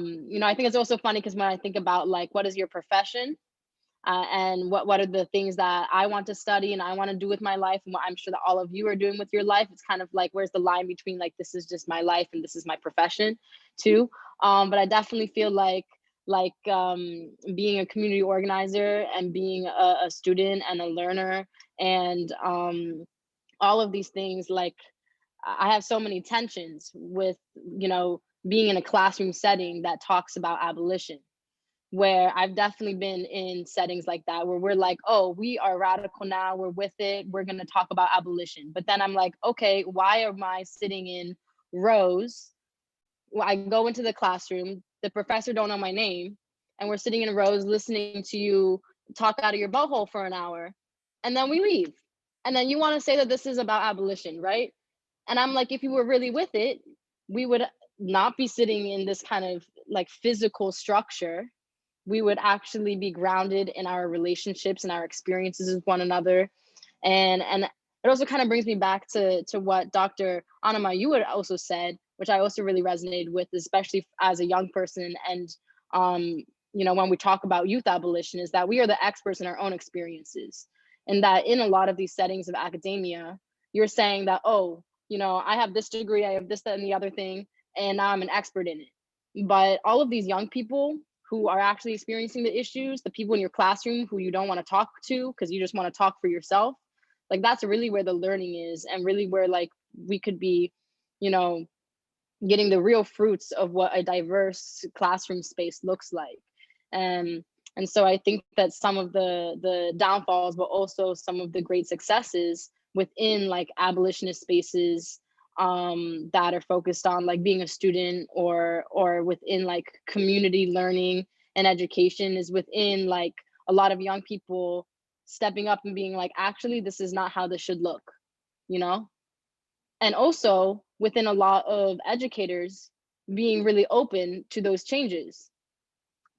think it's also funny because when I think about like, what is your profession? And what are the things that I want to study and I want to do with my life, and what I'm sure that all of you are doing with your life. It's kind of like, where's the line between like, this is just my life and this is my profession too. But I definitely feel like being a community organizer and being a student and a learner and all of these things, like I have so many tensions with, being in a classroom setting that talks about abolition, where I've definitely been in settings like that, where we're like, oh, we are radical now, we're with it, we're gonna talk about abolition. But then I'm like, okay, why am I sitting in rows? Well, I go into the classroom, the professor don't know my name, and we're sitting in rows listening to you talk out of your butthole for an hour, and then we leave. And then you wanna say that this is about abolition, right? And I'm like, if you were really with it, we would not be sitting in this kind of like physical structure. We would actually be grounded in our relationships and our experiences with one another. And it also kind of brings me back to what Dr. Anama, you had also said, which I also really resonated with, especially as a young person. And, when we talk about youth abolition, is that we are the experts in our own experiences. And that in a lot of these settings of academia, you're saying that, oh, I have this degree, I have this, that, and the other thing, and now I'm an expert in it. But all of these young people who are actually experiencing the issues, the people in your classroom who you don't want to talk to because you just want to talk for yourself, like that's really where the learning is, and really where like we could be, getting the real fruits of what a diverse classroom space looks like. And so I think that some of the downfalls, but also some of the great successes within like abolitionist spaces that are focused on like being a student or within like community learning and education, is within like a lot of young people stepping up and being like, actually, this is not how this should look, and also within a lot of educators being really open to those changes.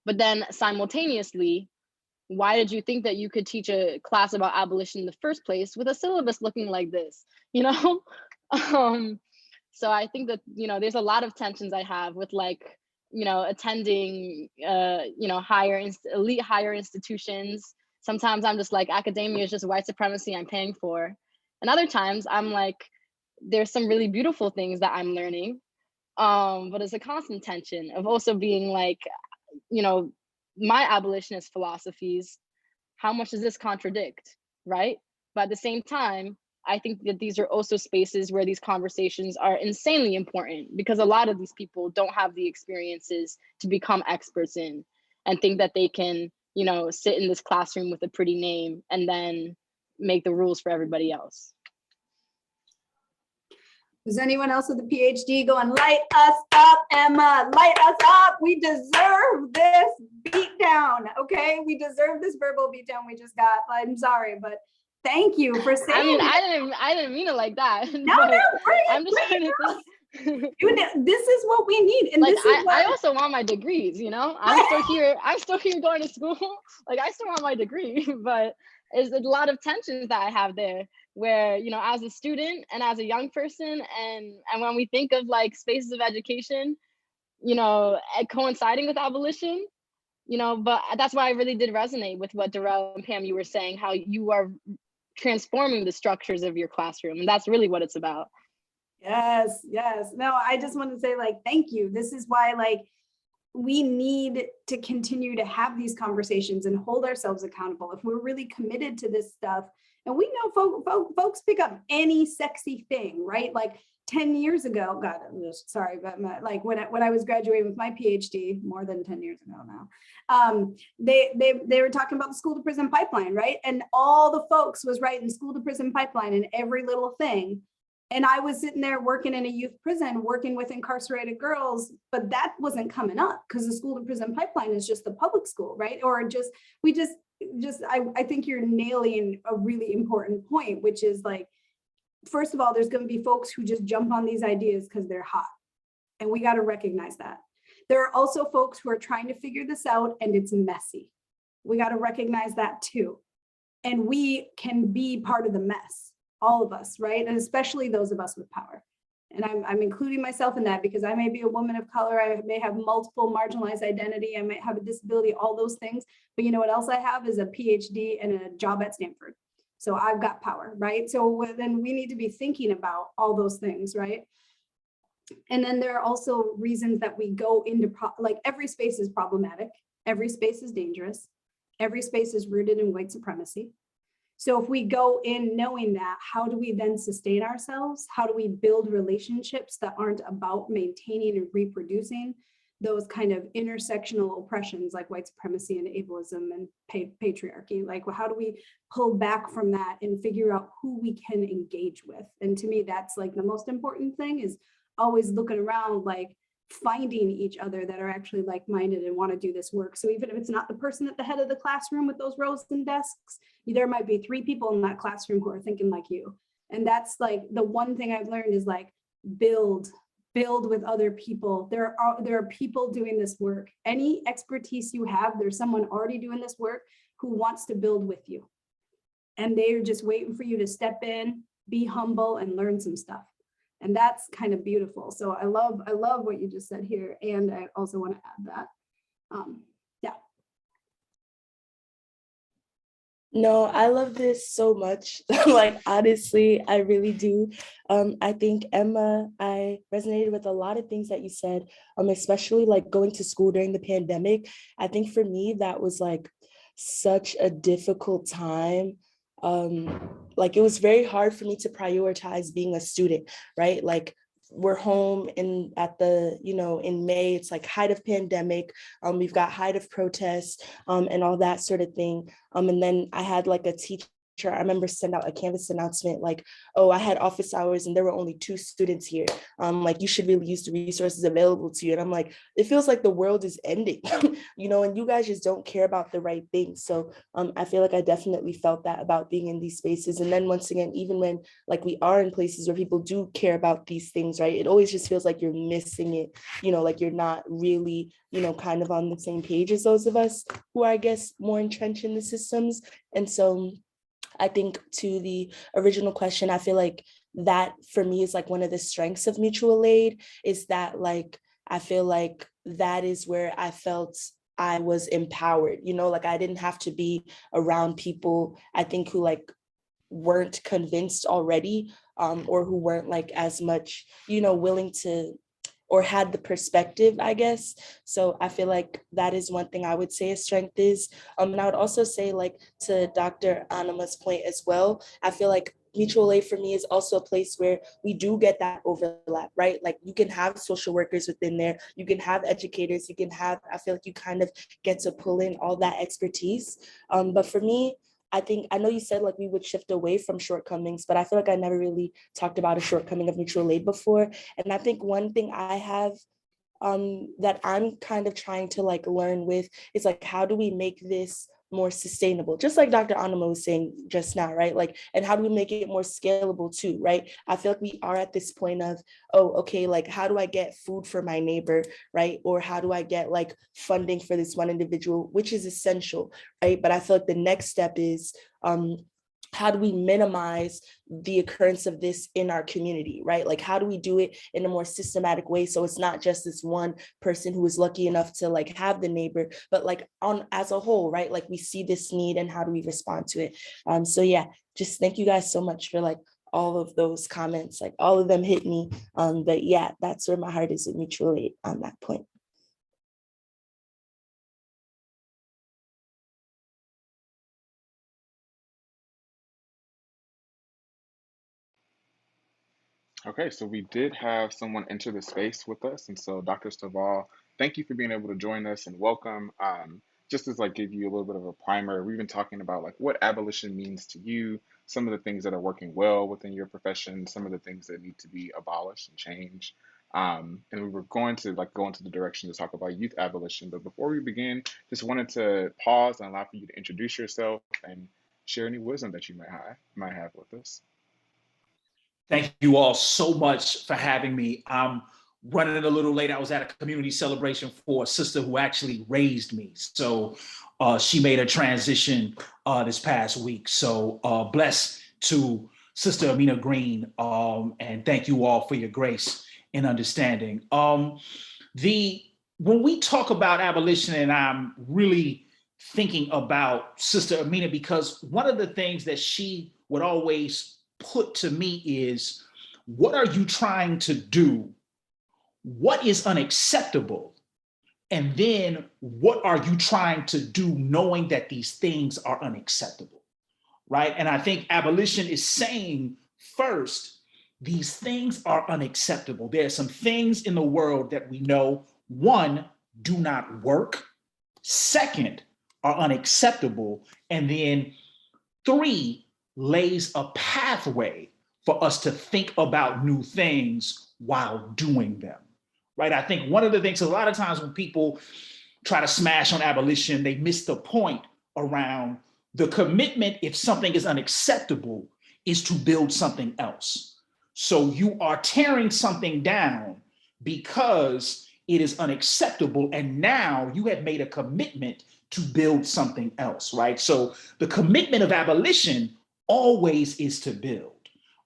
But then simultaneously, why did you think that you could teach a class about abolition in the first place with a syllabus looking like this, So I think that, there's a lot of tensions I have with like, attending, elite higher institutions. Sometimes I'm just like, academia is just white supremacy I'm paying for. And other times I'm like, there's some really beautiful things that I'm learning. But it's a constant tension of also being like, my abolitionist philosophies, how much does this contradict, right? But at the same time, I think that these are also spaces where these conversations are insanely important, because a lot of these people don't have the experiences to become experts in, and think that they can, you know, sit in this classroom with a pretty name and then make the rules for everybody else. Is anyone else with a PhD going, light us up, Emma, light us up. We deserve this beatdown, okay? We deserve this verbal beatdown we just got. I'm sorry, but thank you for saying I mean, that. I didn't mean it like that. No, no, bring I'm just it, trying to bring think. it. This is what we need. And Like, this is I what also want my degrees, you know? I'm still here going to school. Like, I still want my degree, but there's a lot of tensions that I have there, where, you know, as a student and as a young person, and when we think of like spaces of education, you know, coinciding with abolition, you know, but that's why I really did resonate with what Darrell and Pam, you were saying, how you are transforming the structures of your classroom. And that's really what it's about. Yes, yes. No, I just want to say, like, thank you. This is why, like, we need to continue to have these conversations and hold ourselves accountable if we're really committed to this stuff. And we know folks pick up any sexy thing, right? Like 10 years ago, God, I'm just sorry, but like when I was graduating with my PhD, more than 10 years ago now, they were talking about the school to prison pipeline, right? And all the folks was writing school to prison pipeline in every little thing. And I was sitting there working in a youth prison, working with incarcerated girls, but that wasn't coming up because the school to prison pipeline is just the public school, right? Or I think you're nailing a really important point, which is like, first of all, there's going to be folks who just jump on these ideas because they're hot. And we got to recognize that. There are also folks who are trying to figure this out and it's messy. We got to recognize that too. And we can be part of the mess, all of us, right? And especially those of us with power. And I'm including myself in that because I may be a woman of color. I may have multiple marginalized identity. I might have a disability, all those things. But you know what else I have is a PhD and a job at Stanford. So I've got power, right? So then we need to be thinking about all those things, right? And then there are also reasons that we go into, like every space is problematic. Every space is dangerous. Every space is rooted in white supremacy. So if we go in knowing that, how do we then sustain ourselves? How do we build relationships that aren't about maintaining and reproducing those kind of intersectional oppressions like white supremacy and ableism and patriarchy? Like, well, how do we pull back from that and figure out who we can engage with? And to me, that's like the most important thing, is always looking around, like finding each other that are actually like-minded and want to do this work. So even if it's not the person at the head of the classroom with those rows and desks, there might be 3 people in that classroom who are thinking like you. And that's like the one thing I've learned is like build with other people. There are people doing this work. Any expertise you have, there's someone already doing this work who wants to build with you. And they're just waiting for you to step in, be humble, and learn some stuff. And that's kind of beautiful. So I love what you just said here. And I also want to add that. Yeah. No, I love this so much. Like, honestly, I really do. I think, Emma, I resonated with a lot of things that you said, especially like going to school during the pandemic. I think for me, that was like such a difficult time. Like, it was very hard for me to prioritize being a student, right? Like, we're home in May, it's like height of pandemic. We've got height of protests and all that sort of thing. And then I had like a teacher, I remember, send out a Canvas announcement like, oh, I had office hours and there were only 2 students here. Like, you should really use the resources available to you. And I'm like, it feels like the world is ending, and you guys just don't care about the right things. So I feel like I definitely felt that about being in these spaces. And then once again, even when like we are in places where people do care about these things, right, it always just feels like you're missing it, like you're not really, kind of on the same page as those of us who are, I guess, more entrenched in the systems. And so I think, to the original question, I feel like that for me is like one of the strengths of mutual aid, is that like, I feel like that is where I felt I was empowered, like I didn't have to be around people, I think, who like weren't convinced already, or who weren't like as much, willing to, or had the perspective, I guess. So I feel like that is one thing I would say a strength is. And I would also say, like, to Dr. Anama's point as well, I feel like, mutual aid for me is also a place where we do get that overlap, right? Like you can have social workers within there, you can have educators, you can have, I feel like you kind of get to pull in all that expertise. But for me, I know you said like we would shift away from shortcomings, but I feel like I never really talked about a shortcoming of mutual aid before. And I think one thing I have that I'm kind of trying to like learn with is like, how do we make this more sustainable? Just like Dr. Anima was saying just now, right? Like, and how do we make it more scalable too, right? I feel like we are at this point of, oh, okay, like how do I get food for my neighbor, right? Or how do I get like funding for this one individual, which is essential, right? But I feel like the next step is, how do we minimize the occurrence of this in our community, right? Like, how do we do it in a more systematic way? So it's not just this one person who is lucky enough to like have the neighbor, but like on as a whole, right? Like we see this need and how do we respond to it? So yeah, just thank you guys so much for like all of those comments, like all of them hit me. But yeah, that's where my heart is with mutual aid on that point. Okay, so we did have someone enter the space with us, and so Dr. Staval, thank you for being able to join us and welcome. Just as like give you a little bit of a primer, we've been talking about like what abolition means to you, some of the things that are working well within your profession, some of the things that need to be abolished and changed. And we were going to like go into the direction to talk about youth abolition, but before we begin, just wanted to pause and allow for you to introduce yourself and share any wisdom that you might have with us. Thank you all so much for having me. I'm running a little late. I was at a community celebration for a sister who actually raised me. So she made a transition this past week. So bless to Sister Amina Green, and thank you all for your grace and understanding. When we talk about abolition, and I'm really thinking about Sister Amina, because one of the things that she would always put to me is, what are you trying to do? What is unacceptable? And then what are you trying to do knowing that these things are unacceptable, right? And I think abolition is saying first, these things are unacceptable. There are some things in the world that we know, one, do not work. Second, are unacceptable. And then three, lays a pathway for us to think about new things while doing them, right? I think one of the things, a lot of times when people try to smash on abolition, they miss the point around the commitment, if something is unacceptable, is to build something else. So you are tearing something down because it is unacceptable, and now you have made a commitment to build something else, right? So the commitment of abolition always is to build,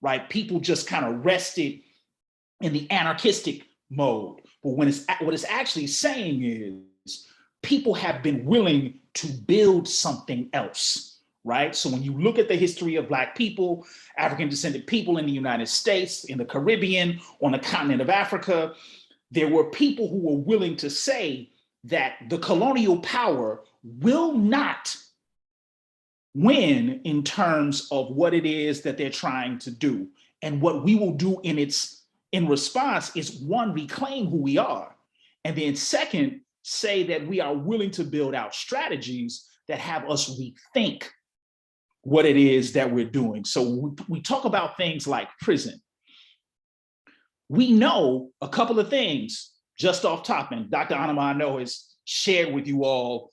right? People just kind of rested in the anarchistic mode. But what it's actually saying is people have been willing to build something else, right? So when you look at the history of Black people, African descended people in the United States, in the Caribbean, on the continent of Africa, there were people who were willing to say that the colonial power will not win in terms of what it is that they're trying to do. And what we will do in response is, one, reclaim who we are. And then second, say that we are willing to build out strategies that have us rethink what it is that we're doing. So we talk about things like prison. We know a couple of things just off top, and Dr. Anima, I know, has shared with you all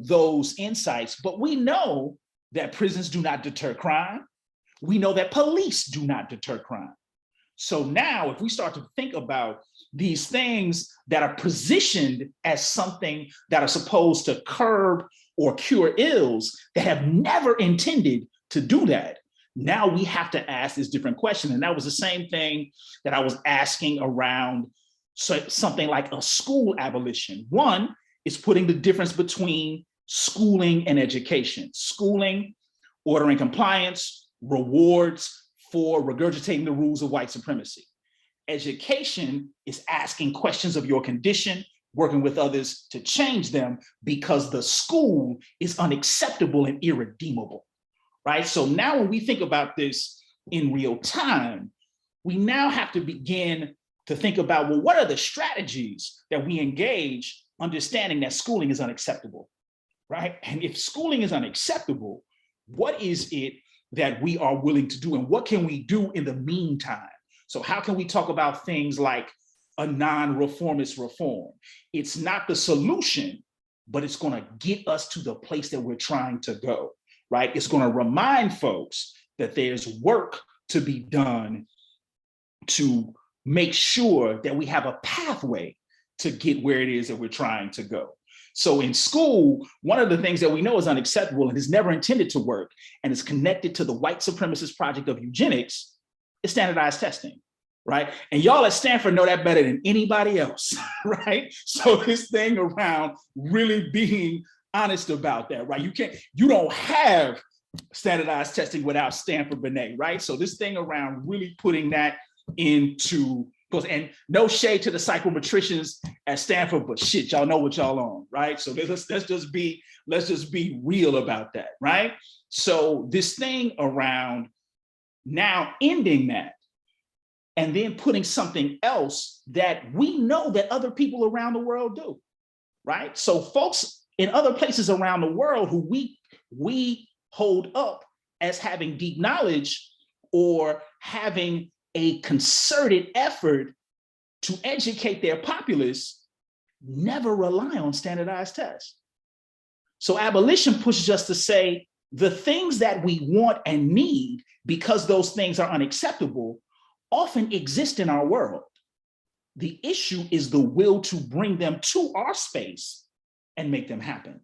those insights, but we know that prisons do not deter crime. We know that police do not deter crime. So now if we start to think about these things that are positioned as something that are supposed to curb or cure ills that have never intended to do that, now we have to ask this different question. And that was the same thing that I was asking around something like a school abolition. One, is putting the difference between schooling and education. Schooling, order and compliance, rewards for regurgitating the rules of white supremacy. Education is asking questions of your condition, working with others to change them, because the school is unacceptable and irredeemable, right? So now when we think about this in real time, we now have to begin to think about, well, what are the strategies that we engage, understanding that schooling is unacceptable, right? And if schooling is unacceptable, what is it that we are willing to do, and what can we do in the meantime? So how can we talk about things like a non-reformist reform? It's not the solution, but it's going to get us to the place that we're trying to go, right? It's going to remind folks that there's work to be done to make sure that we have a pathway to get where it is that we're trying to go. So in school, one of the things that we know is unacceptable and is never intended to work and is connected to the white supremacist project of eugenics is standardized testing, right? And y'all at Stanford know that better than anybody else, right? So this thing around really being honest about that, right? You don't have standardized testing without Stanford Binet, right? So this thing around really putting that into, and no shade to the psychometricians at Stanford, but shit, y'all know what y'all on, right? So let's just be real about that, right? So this thing around now ending that and then putting something else that we know that other people around the world do, right? So folks in other places around the world who we hold up as having deep knowledge or having a concerted effort to educate their populace never rely on standardized tests. So abolition pushes us to say the things that we want and need, because those things are unacceptable, often exist in our world. The issue is the will to bring them to our space and make them happen,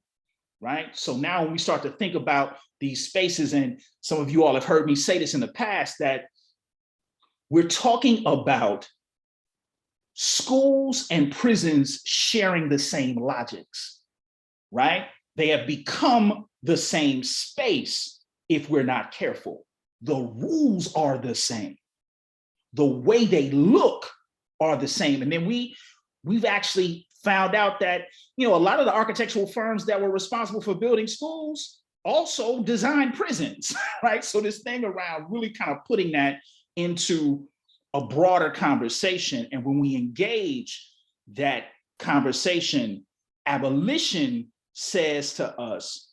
right? So now when we start to think about these spaces, and some of you all have heard me say this in the past, that we're talking about schools and prisons sharing the same logics, right? They have become the same space if we're not careful. The rules are the same. The way they look are the same. And then we've actually found out that, a lot of the architectural firms that were responsible for building schools also designed prisons, right? So this thing around really kind of putting that into a broader conversation. And when we engage that conversation, abolition says to us,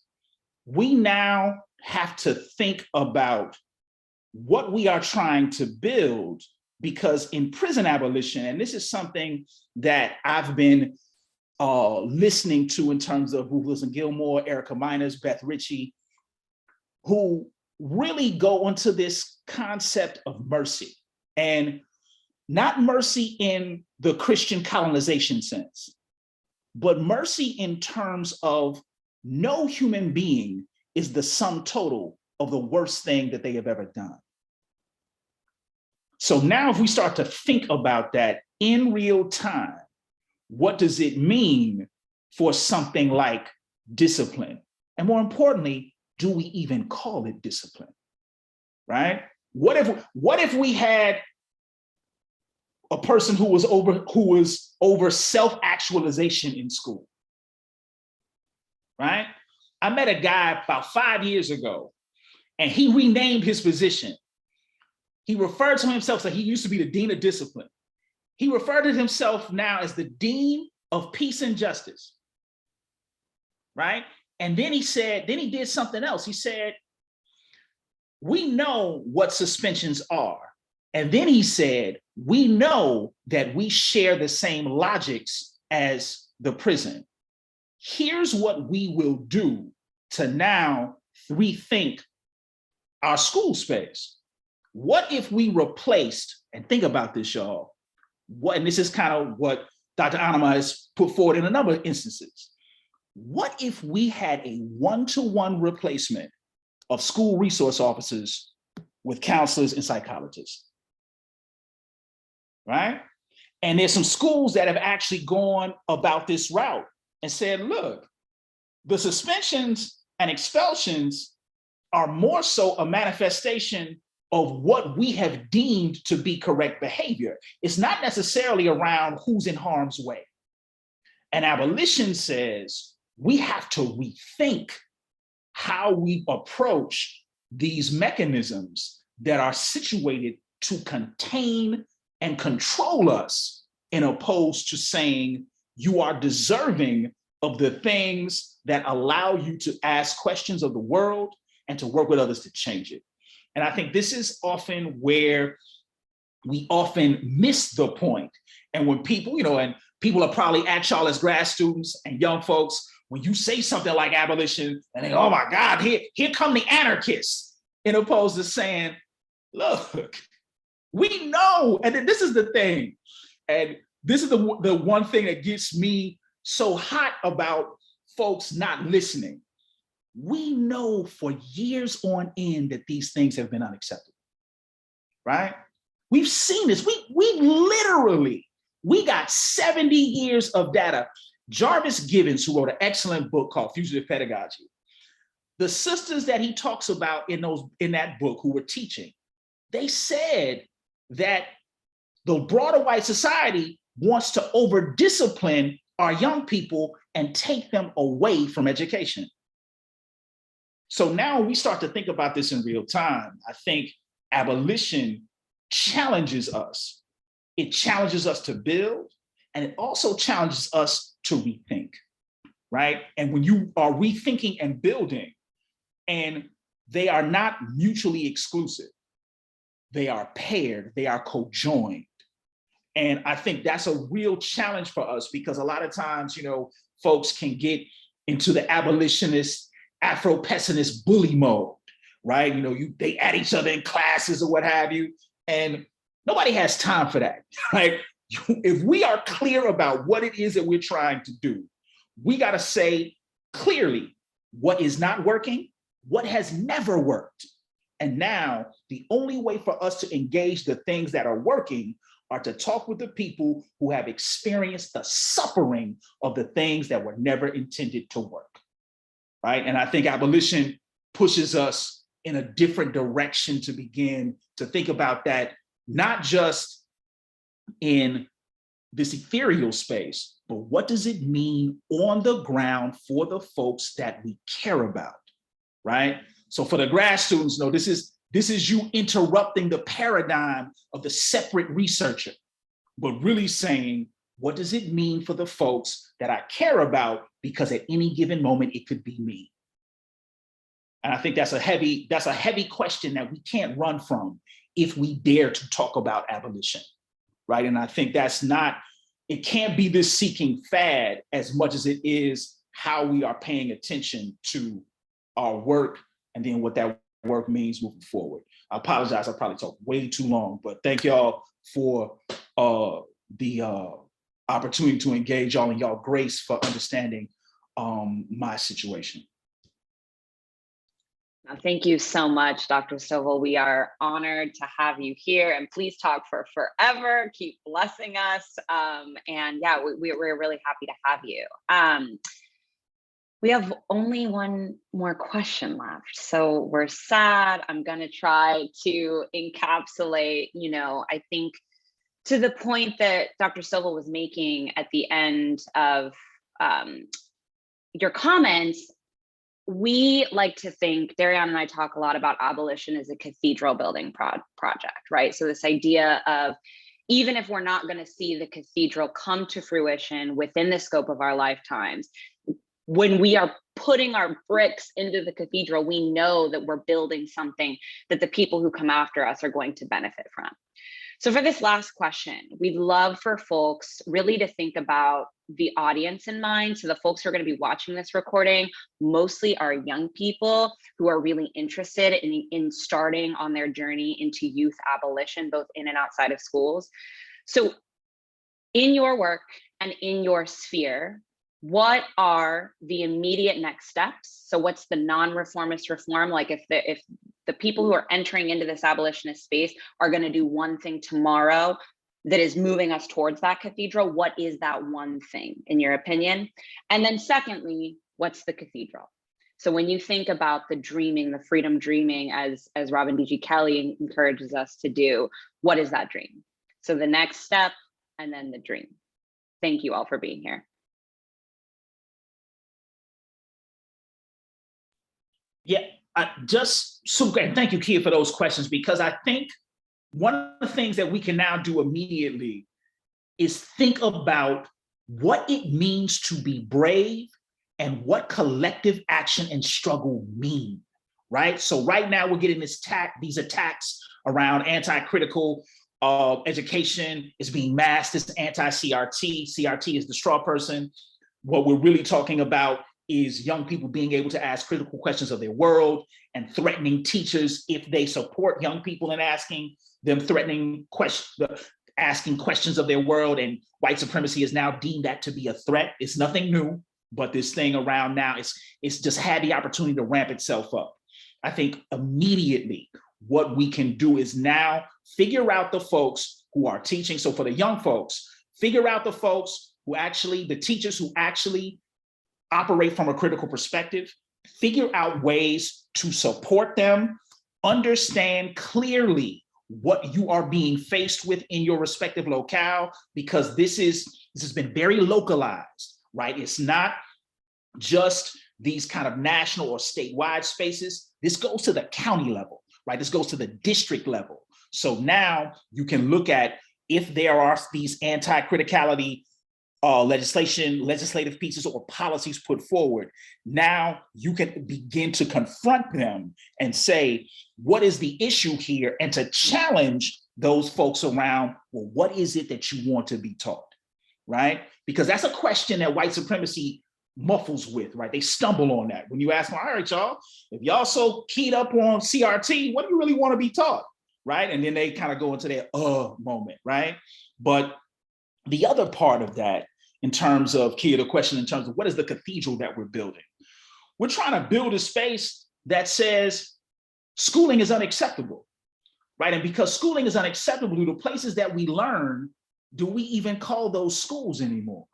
we now have to think about what we are trying to build, because in prison abolition, and this is something that I've been listening to in terms of Ruth Wilson Gilmore, Erica Miners, Beth Ritchie, who really go into this concept of mercy, and not mercy in the Christian colonization sense, but mercy in terms of no human being is the sum total of the worst thing that they have ever done. So now if we start to think about that in real time, what does it mean for something like discipline? And more importantly, do we even call it discipline, right? What if we had a person who was over self-actualization in school, right? I met a guy about 5 years ago, and he renamed his position. He referred to himself, so he used to be the Dean of Discipline. He referred to himself now as the Dean of Peace and Justice, right? And then he did something else. He said, we know what suspensions are. And then he said, we know that we share the same logics as the prison. Here's what we will do to now rethink our school space. What if we replaced, and think about this, y'all, and this is kind of what Dr. Anima has put forward in a number of instances. What if we had a one-to-one replacement of school resource officers with counselors and psychologists, right? And there's some schools that have actually gone about this route and said, look, the suspensions and expulsions are more so a manifestation of what we have deemed to be correct behavior. It's not necessarily around who's in harm's way. And abolition says we have to rethink how we approach these mechanisms that are situated to contain and control us, in opposed to saying you are deserving of the things that allow you to ask questions of the world and to work with others to change it. And I think this is often where we often miss the point. And when people, and people are probably at y'all as grad students and young folks, when you say something like abolition, and they, oh my God, here come the anarchists, in opposed to saying, look, we know, and then this is the thing, and this is the one thing that gets me so hot about folks not listening. We know for years on end that these things have been unacceptable, right? We've seen this. We got 70 years of data. Jarvis Gibbons, who wrote an excellent book called Fugitive Pedagogy, the sisters that he talks about in that book who were teaching, they said that the broader white society wants to over-discipline our young people and take them away from education. So now we start to think about this in real time. I think abolition challenges us. It challenges us to build, and it also challenges us to rethink, right? And when you are rethinking and building, and they are not mutually exclusive, they are paired, they are co-joined. And I think that's a real challenge for us, because a lot of times, folks can get into the abolitionist, Afro-pessimist bully mode, right? They at each other in classes or what have you, and nobody has time for that, right? If we are clear about what it is that we're trying to do, we got to say clearly what is not working, what has never worked. And now the only way for us to engage the things that are working are to talk with the people who have experienced the suffering of the things that were never intended to work, right? And I think abolition pushes us in a different direction to begin to think about that, not just in this ethereal space, but what does it mean on the ground for the folks that we care about, right? So for the grad students, this is you interrupting the paradigm of the separate researcher, but really saying, what does it mean for the folks that I care about? Because at any given moment, it could be me. And I think that's a heavy question that we can't run from if we dare to talk about abolition, right? And I think it can't be this seeking fad as much as it is how we are paying attention to our work and then what that work means moving forward. I apologize, I probably talked way too long, but thank y'all for the opportunity to engage y'all, and y'all grace for understanding my situation. Thank you so much, Dr. Stovall. We are honored to have you here, and please talk for forever. Keep blessing us. And yeah, we're really happy to have you. We have only one more question left, so we're sad. I'm gonna try to encapsulate, I think to the point that Dr. Stovall was making at the end of your comments. We like to think, Darion and I talk a lot about abolition as a cathedral building project, right? So this idea of, even if we're not going to see the cathedral come to fruition within the scope of our lifetimes, when we are putting our bricks into the cathedral, we know that we're building something that the people who come after us are going to benefit from. So for this last question, we'd love for folks really to think about the audience in mind. So the folks who are going to be watching this recording mostly are young people who are really interested in starting on their journey into youth abolition, both in and outside of schools. So in your work and in your sphere, what are the immediate next steps? So what's the non-reformist reform? Like if the people who are entering into this abolitionist space are going to do one thing tomorrow that is moving us towards that cathedral, what is that one thing in your opinion? And then secondly, what's the cathedral? So when you think about the dreaming, the freedom dreaming, as Robin D.G. Kelley encourages us to do, what is that dream? So the next step and then the dream. Thank you all for being here. Yeah, just so great. Thank you, Kia, for those questions, because I think one of the things that we can now do immediately is think about what it means to be brave and what collective action and struggle mean, right? So right now we're getting these attacks around anti-critical education is being masked as anti-CRT. CRT is the straw person. What we're really talking about is young people being able to ask critical questions of their world and threatening teachers if they support young people in asking them asking questions of their world. And white supremacy has now deemed that to be a threat. It's nothing new, but this thing around now, it's just had the opportunity to ramp itself up. I think immediately what we can do is now figure out the folks who are teaching. So for the young folks, figure out the folks who actually, the teachers who actually operate from a critical perspective, figure out ways to support them, understand clearly what you are being faced with in your respective locale, because this has been very localized, right? It's not just these kind of national or statewide spaces. This goes to the county level, right? This goes to the district level. So now you can look at if there are these anti-criticality legislative pieces or policies put forward. Now you can begin to confront them and say, what is the issue here? And to challenge those folks around, well, what is it that you want to be taught, right? Because that's a question that white supremacy muffles with, right? They stumble on that. When you ask them, all right, y'all, if y'all so keyed up on CRT, what do you really want to be taught, right? And then they kind of go into their moment, right? But the other part of that, in terms of, Kia, the question in terms of what is the cathedral that we're building? We're trying to build a space that says schooling is unacceptable, right? And because schooling is unacceptable, the places that we learn, do we even call those schools anymore,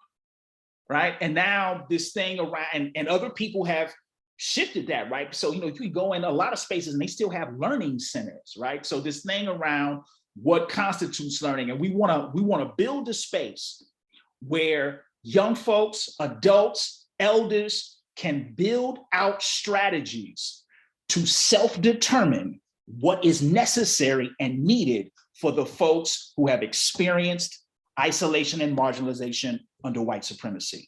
right? And now this thing around, and other people have shifted that, right? So, you can go in a lot of spaces and they still have learning centers, right? So this thing around what constitutes learning, and we want to build a space where young folks, adults, elders can build out strategies to self-determine what is necessary and needed for the folks who have experienced isolation and marginalization under white supremacy,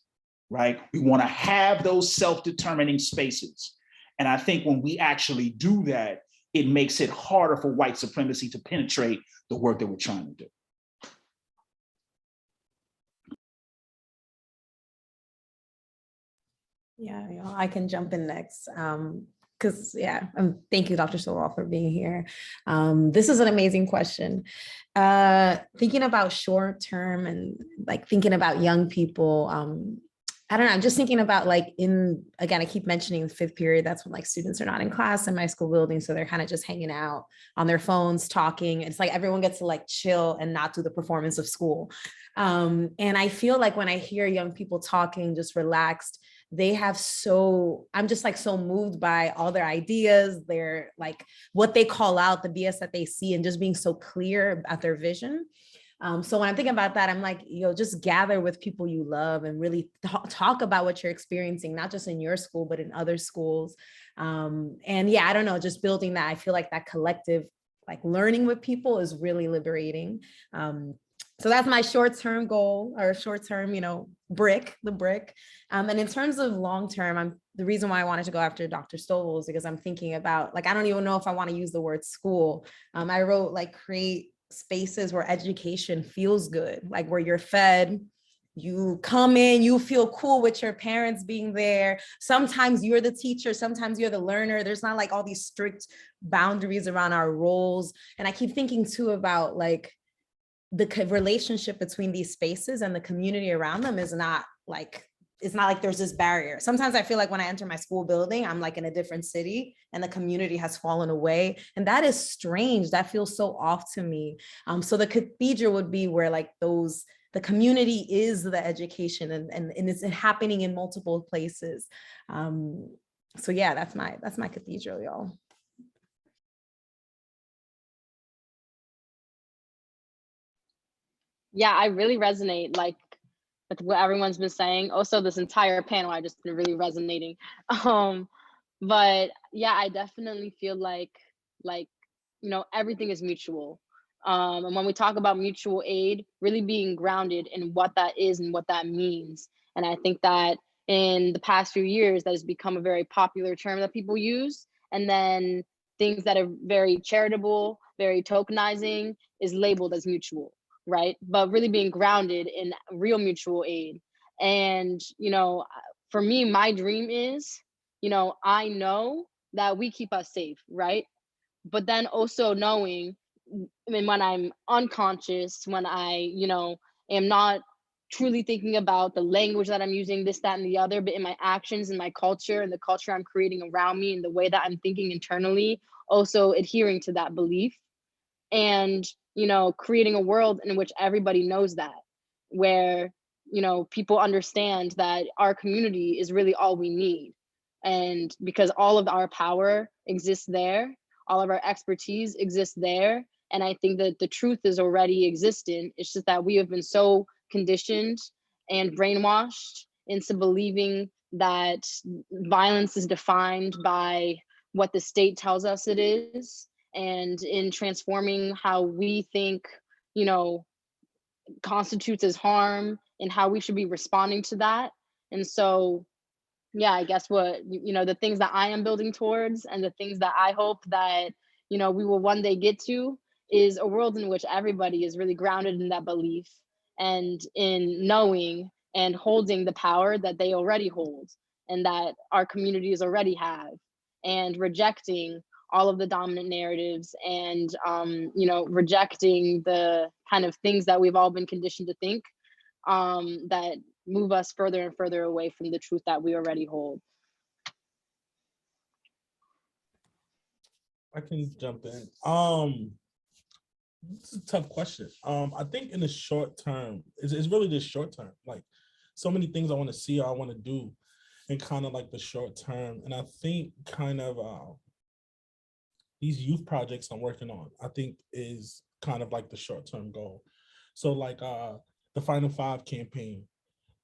right? We want to have those self-determining spaces. And I think when we actually do that, it makes it harder for white supremacy to penetrate the work that we're trying to do. Yeah, I can jump in next. Because thank you, Dr. Sowell, for being here. This is an amazing question. Thinking about short term and thinking about young people, I don't know, I'm just thinking about again, I keep mentioning the fifth period, that's when students are not in class in my school building. So they're kind of just hanging out on their phones, talking. It's everyone gets to chill and not do the performance of school. And I feel when I hear young people talking, just relaxed, I'm just so moved by all their ideas, their what they call out, the BS that they see, and just being so clear about their vision. So when I'm thinking about that, I'm just gather with people you love and really talk about what you're experiencing, not just in your school, but in other schools. And I don't know, just building that, I feel that collective, learning with people is really liberating. So that's my short-term goal, or short-term, brick. And in terms of long-term, the reason why I wanted to go after Dr. Stovall is because I'm thinking about, I don't even know if I want to use the word school. I wrote create spaces where education feels good, where you're fed, you come in, you feel cool with your parents being there. Sometimes you're the teacher, sometimes you're the learner. There's not all these strict boundaries around our roles. And I keep thinking too about the relationship between these spaces and the community around them is not it's not there's this barrier. Sometimes I feel when I enter my school building, I'm in a different city and the community has fallen away. And that is strange. That feels so off to me. So the cathedral would be where the community is the education and it's happening in multiple places. So yeah, that's my cathedral, y'all. Yeah, I really resonate with what everyone's been saying. Also, this entire panel, I just been really resonating. But yeah, I definitely feel like everything is mutual. And when we talk about mutual aid, really being grounded in what that is and what that means. And I think that in the past few years, that has become a very popular term that people use. And then things that are very charitable, very tokenizing, is labeled as mutual, right? But really being grounded in real mutual aid. And for me, my dream is, I know that we keep us safe, right? But then also knowing, I mean, when I'm unconscious, when I, am not truly thinking about the language that I'm using, this, that, and the other, but in my actions and my culture and the culture I'm creating around me and the way that I'm thinking internally, also adhering to that belief and, creating a world in which everybody knows that, where, people understand that our community is really all we need. And because all of our power exists there, all of our expertise exists there. And I think that the truth is already existent. It's just that we have been so conditioned and brainwashed into believing that violence is defined by what the state tells us it is. And in transforming how we think, constitutes as harm and how we should be responding to that. And so, yeah, I guess what, the things that I am building towards and the things that I hope that, we will one day get to is a world in which everybody is really grounded in that belief and in knowing and holding the power that they already hold and that our communities already have, and rejecting all of the dominant narratives and, rejecting the kind of things that we've all been conditioned to think, that move us further and further away from the truth that we already hold. I can jump in. It's a tough question. I think in the short term, it's really the short term. Like, so many things I want to see or I want to do in kind of like the short term. And I think kind of these youth projects I'm working on, I think is kind of like the short term goal. So like the Final Five campaign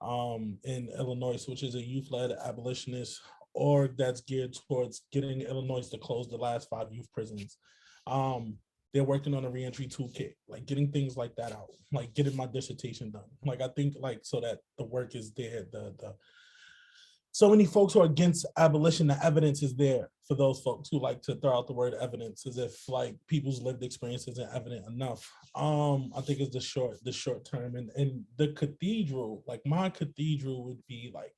in Illinois, which is a youth-led abolitionist org that's geared towards getting Illinois to close the last 5 youth prisons. They're working on a reentry toolkit, like getting things like that out, like getting my dissertation done. Like I think like so that the work is there. So many folks who are against abolition, the evidence is there for those folks who like to throw out the word evidence as if like people's lived experience isn't evident enough. I think it's the short term, and the cathedral, like my cathedral would be like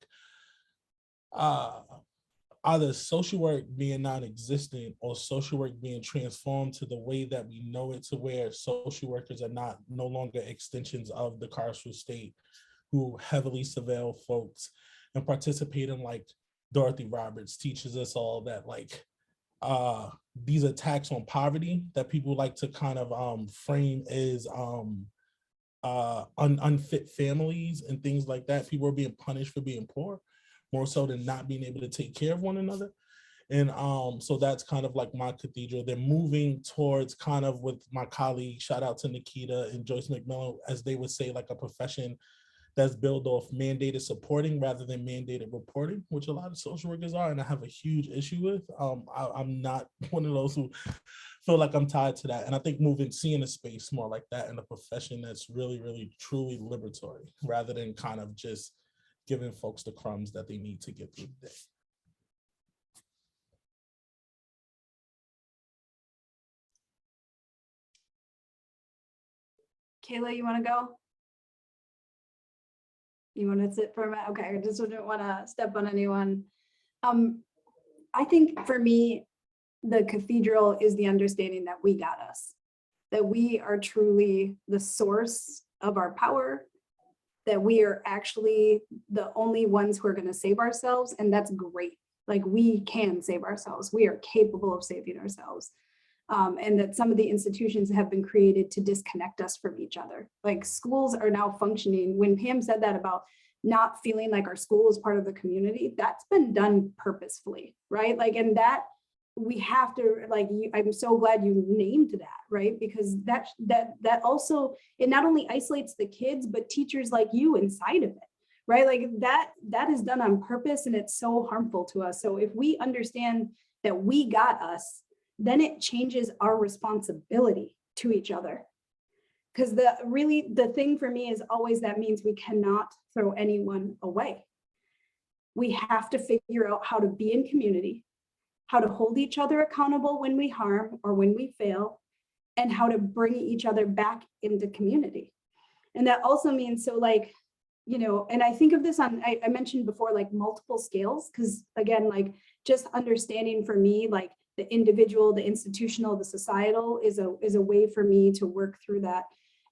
either social work being non-existent or social work being transformed to the way that we know it, to where social workers are no longer extensions of the carceral state who heavily surveil folks and participate in, like Dorothy Roberts teaches us all, that like these attacks on poverty that people like to kind of frame as unfit families and things like that. People are being punished for being poor more so than not being able to take care of one another. And so that's kind of like my cathedral. They're moving towards kind of with my colleagues, shout out to Nikita and Joyce McMillan, as they would say, like a profession that's built off mandated supporting rather than mandated reporting, which a lot of social workers are, and I have a huge issue with. I'm not one of those who feel like I'm tied to that. And I think seeing a space more like that in a profession that's really, really, truly liberatory, rather than kind of just giving folks the crumbs that they need to get through the day. Kayla, you want to go? You want to sit for a minute? Okay, I just didn't want to step on anyone. I think for me, the cathedral is the understanding that we got us, that we are truly the source of our power, that we are actually the only ones who are going to save ourselves. And that's great. Like, we can save ourselves. We are capable of saving ourselves. And that some of the institutions have been created to disconnect us from each other. Like, schools are now functioning. When Pam said that about not feeling like our school is part of the community, that's been done purposefully, right? Like, and that we have to, like, I'm so glad you named that, right? Because that also, it not only isolates the kids, but teachers like you inside of it, right? Like that is done on purpose, and it's so harmful to us. So if we understand that we got us, then it changes our responsibility to each other. Because the thing for me is always that means we cannot throw anyone away. We have to figure out how to be in community, how to hold each other accountable when we harm or when we fail, and how to bring each other back into community. And that also means, so like, you know, and I think of this on, I mentioned before, like multiple scales, because again, like just understanding for me, like the individual, the institutional, the societal is a way for me to work through that.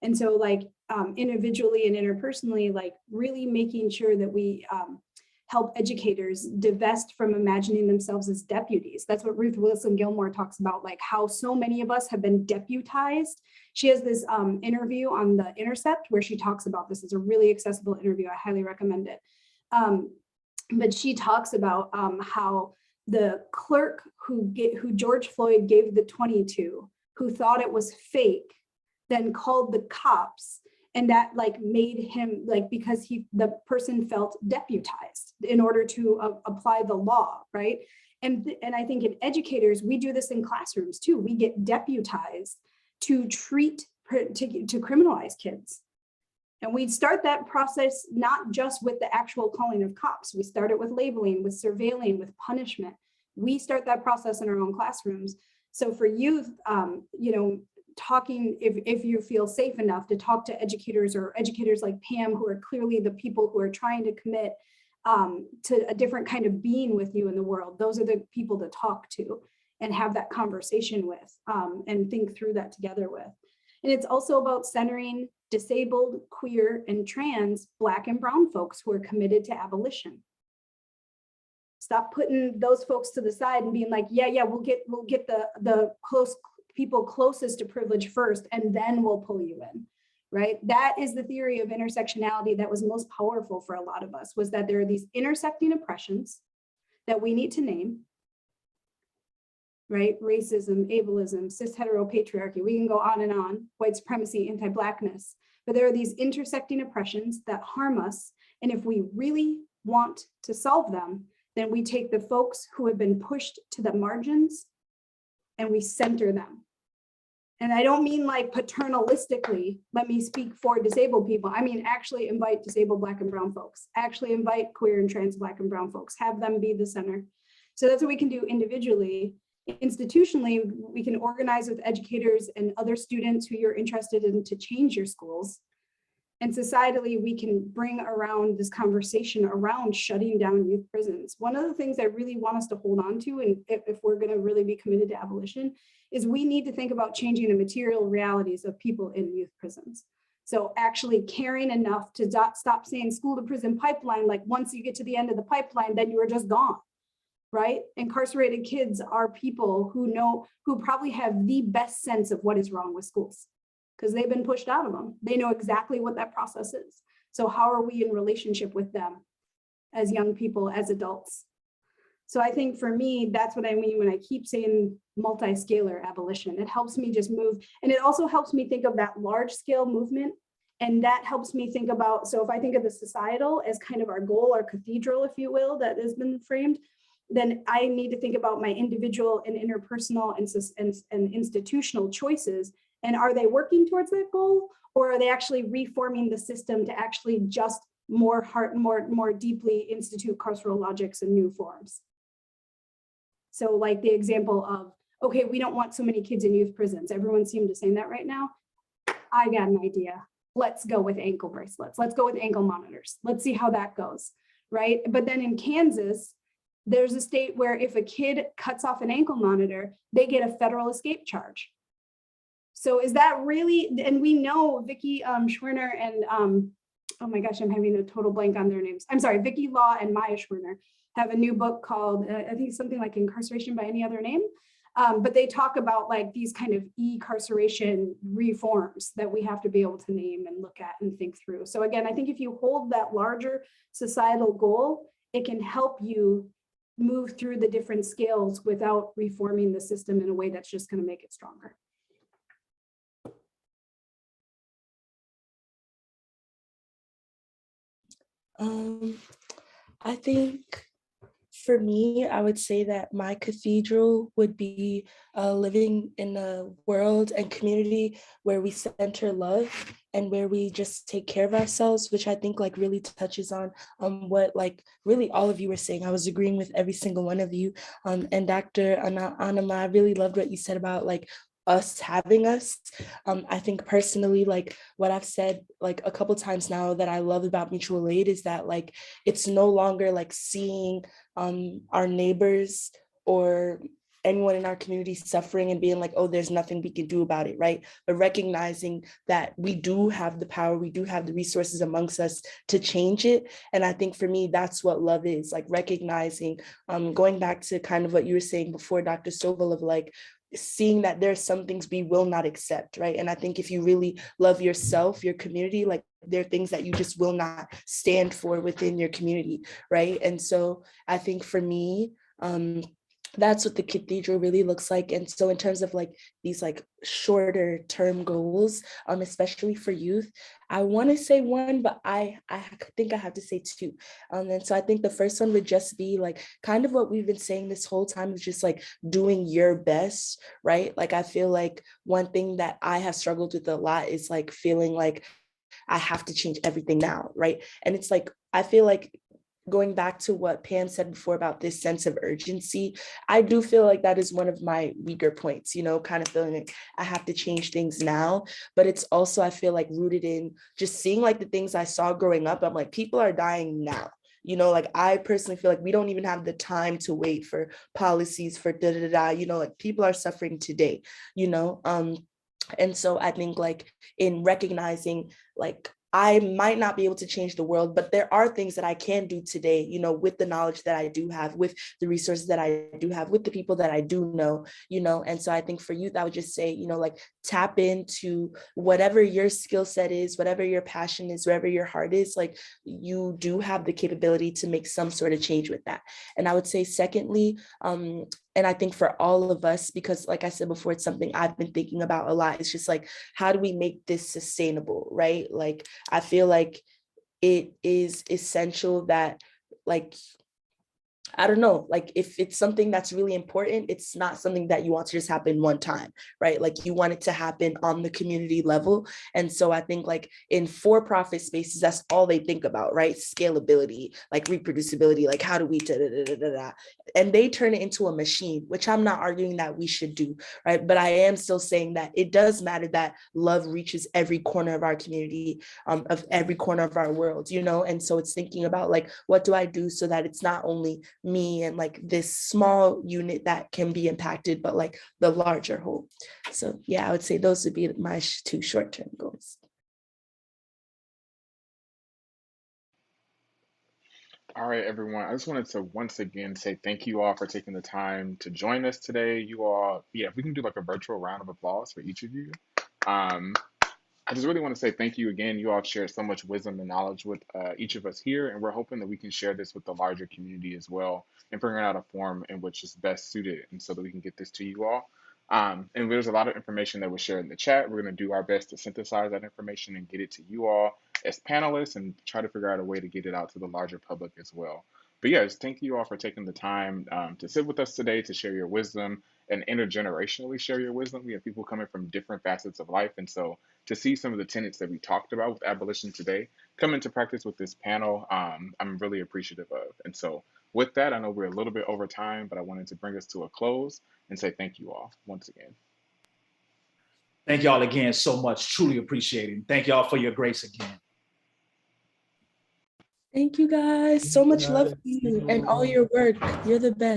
And so like individually and interpersonally, like really making sure that we help educators divest from imagining themselves as deputies. That's what Ruth Wilson Gilmore talks about, like how so many of us have been deputized. She has this interview on The Intercept where she talks about this. It's a really accessible interview. I highly recommend it. But she talks about how the clerk who George Floyd gave the 22, who thought it was fake, then called the cops, and that like made him like, because the person felt deputized in order to apply the law, right? And I think in educators, we do this in classrooms too. We get deputized to to criminalize kids. And we start that process not just with the actual calling of cops. We start it with labeling, with surveilling, with punishment. We start that process in our own classrooms. So for youth, you know, talking, if you feel safe enough to talk to educators or educators like Pam, who are clearly the people who are trying to commit to a different kind of being with you in the world, those are the people to talk to and have that conversation with and think through that together with. And it's also about centering disabled, queer, and trans Black and brown folks who are committed to abolition. Stop putting those folks to the side and being like, yeah, we'll get the people closest to privilege first, and then we'll pull you in, right? That is the theory of intersectionality that was most powerful for a lot of us, was that there are these intersecting oppressions that we need to name, right? Racism, ableism, cis heteropatriarchy, we can go on, white supremacy, anti-Blackness, but there are these intersecting oppressions that harm us. And if we really want to solve them, then we take the folks who have been pushed to the margins and we center them. And I don't mean like paternalistically, let me speak for disabled people. I mean, actually invite disabled Black and brown folks, actually invite queer and trans Black and brown folks, have them be the center. So that's what we can do individually. Institutionally, we can organize with educators and other students who you're interested in to change your schools. And societally, we can bring around this conversation around shutting down youth prisons. One of the things I really want us to hold on to, and if we're going to really be committed to abolition, is we need to think about changing the material realities of people in youth prisons. So actually caring enough to stop saying school to prison pipeline, like once you get to the end of the pipeline, then you are just gone, right? Incarcerated kids are people who probably have the best sense of what is wrong with schools, because they've been pushed out of them. They know exactly what that process is. So how are we in relationship with them as young people, as adults? So I think for me, that's what I mean when I keep saying multi-scalar abolition. It helps me just move. And it also helps me think of that large scale movement. And that helps me think about, so if I think of the societal as kind of our goal, our cathedral, if you will, that has been framed, then I need to think about my individual and interpersonal and institutional choices. And are they working towards that goal, or are they actually reforming the system to actually just more deeply institute carceral logics and new forms? So like the example of, okay, we don't want so many kids in youth prisons. Everyone seemed to say that right now. I got an idea. Let's go with ankle bracelets. Let's go with ankle monitors. Let's see how that goes, right? But then in Kansas, there's a state where if a kid cuts off an ankle monitor, they get a federal escape charge. So is that really, and we know Vicki Schwerner and, oh my gosh, I'm having a total blank on their names. I'm sorry, Vicki Law and Maya Schwerner have a new book called, I think something like Incarceration by Any Other Name. But they talk about like these kind of e-carceration reforms that we have to be able to name and look at and think through. So again, I think if you hold that larger societal goal, it can help you move through the different scales without reforming the system in a way that's just going to make it stronger. I think for me, I would say that my cathedral would be living in a world and community where we center love and where we just take care of ourselves, which I think like really touches on what like really all of you were saying. I was agreeing with every single one of you. And Dr. Anama, I really loved what you said about like us having us. I think personally, like what I've said like a couple times now that I love about mutual aid is that like it's no longer like seeing our neighbors or anyone in our community suffering and being like, oh, there's nothing we can do about it, right? But recognizing that we do have the power, we do have the resources amongst us to change it. And I think for me, that's what love is, like recognizing, going back to kind of what you were saying before, Dr. Stovall, of like, seeing that there's some things we will not accept, right? And I think if you really love yourself, your community, like there are things that you just will not stand for within your community, right? And so I think for me, that's what the cathedral really looks like. And so in terms of like these like shorter term goals, especially for youth, I want to say one, but I think I have to say two. And so I think the first one would just be like kind of what we've been saying this whole time, is just like doing your best, right? Like I feel like one thing that I have struggled with a lot is like feeling like I have to change everything now, right? And it's like, I feel like going back to what Pam said before about this sense of urgency, I do feel like that is one of my weaker points, you know, kind of feeling like I have to change things now. But it's also, I feel like rooted in just seeing like the things I saw growing up. I'm like, people are dying now. You know, like I personally feel like we don't even have the time to wait for policies for you know, like people are suffering today, you know. And so I think like in recognizing like I might not be able to change the world, but there are things that I can do today, you know, with the knowledge that I do have, with the resources that I do have, with the people that I do know, you know. And so I think for youth, I would just say, you know, like tap into whatever your skill set is, whatever your passion is, wherever your heart is, like you do have the capability to make some sort of change with that. And I would say secondly, and I think for all of us, because like I said before, it's something I've been thinking about a lot. It's just like, how do we make this sustainable, right? Like, I feel like it is essential that like, I don't know, like if it's something that's really important, it's not something that you want to just happen one time, right? Like you want it to happen on the community level. And so I think like in for-profit spaces, that's all they think about, right? Scalability, like reproducibility, like how do we and they turn it into a machine, which I'm not arguing that we should do, right? But I am still saying that it does matter that love reaches every corner of our community, of every corner of our world, you know? And so it's thinking about like, what do I do so that it's not only me and like this small unit that can be impacted, but like the larger whole. So yeah, I would say those would be my two short-term goals. All right, everyone. I just wanted to once again say thank you all for taking the time to join us today. You all, yeah, if we can do like a virtual round of applause for each of you. I just really want to say thank you again. You all have shared so much wisdom and knowledge with each of us here, and we're hoping that we can share this with the larger community as well and figuring out a form in which is best suited and so that we can get this to you all. And there's a lot of information that was shared in the chat. We're going to do our best to synthesize that information and get it to you all as panelists and try to figure out a way to get it out to the larger public as well. But yes, thank you all for taking the time to sit with us today, to share your wisdom and intergenerationally share your wisdom. We have people coming from different facets of life. And so to see some of the tenets that we talked about with abolition today come into practice with this panel, I'm really appreciative of. And so with that, I know we're a little bit over time, but I wanted to bring us to a close and say thank you all once again. Thank y'all again so much. Truly appreciate it. Thank y'all for your grace again. Thank you guys. So much love to you and all your work. You're the best.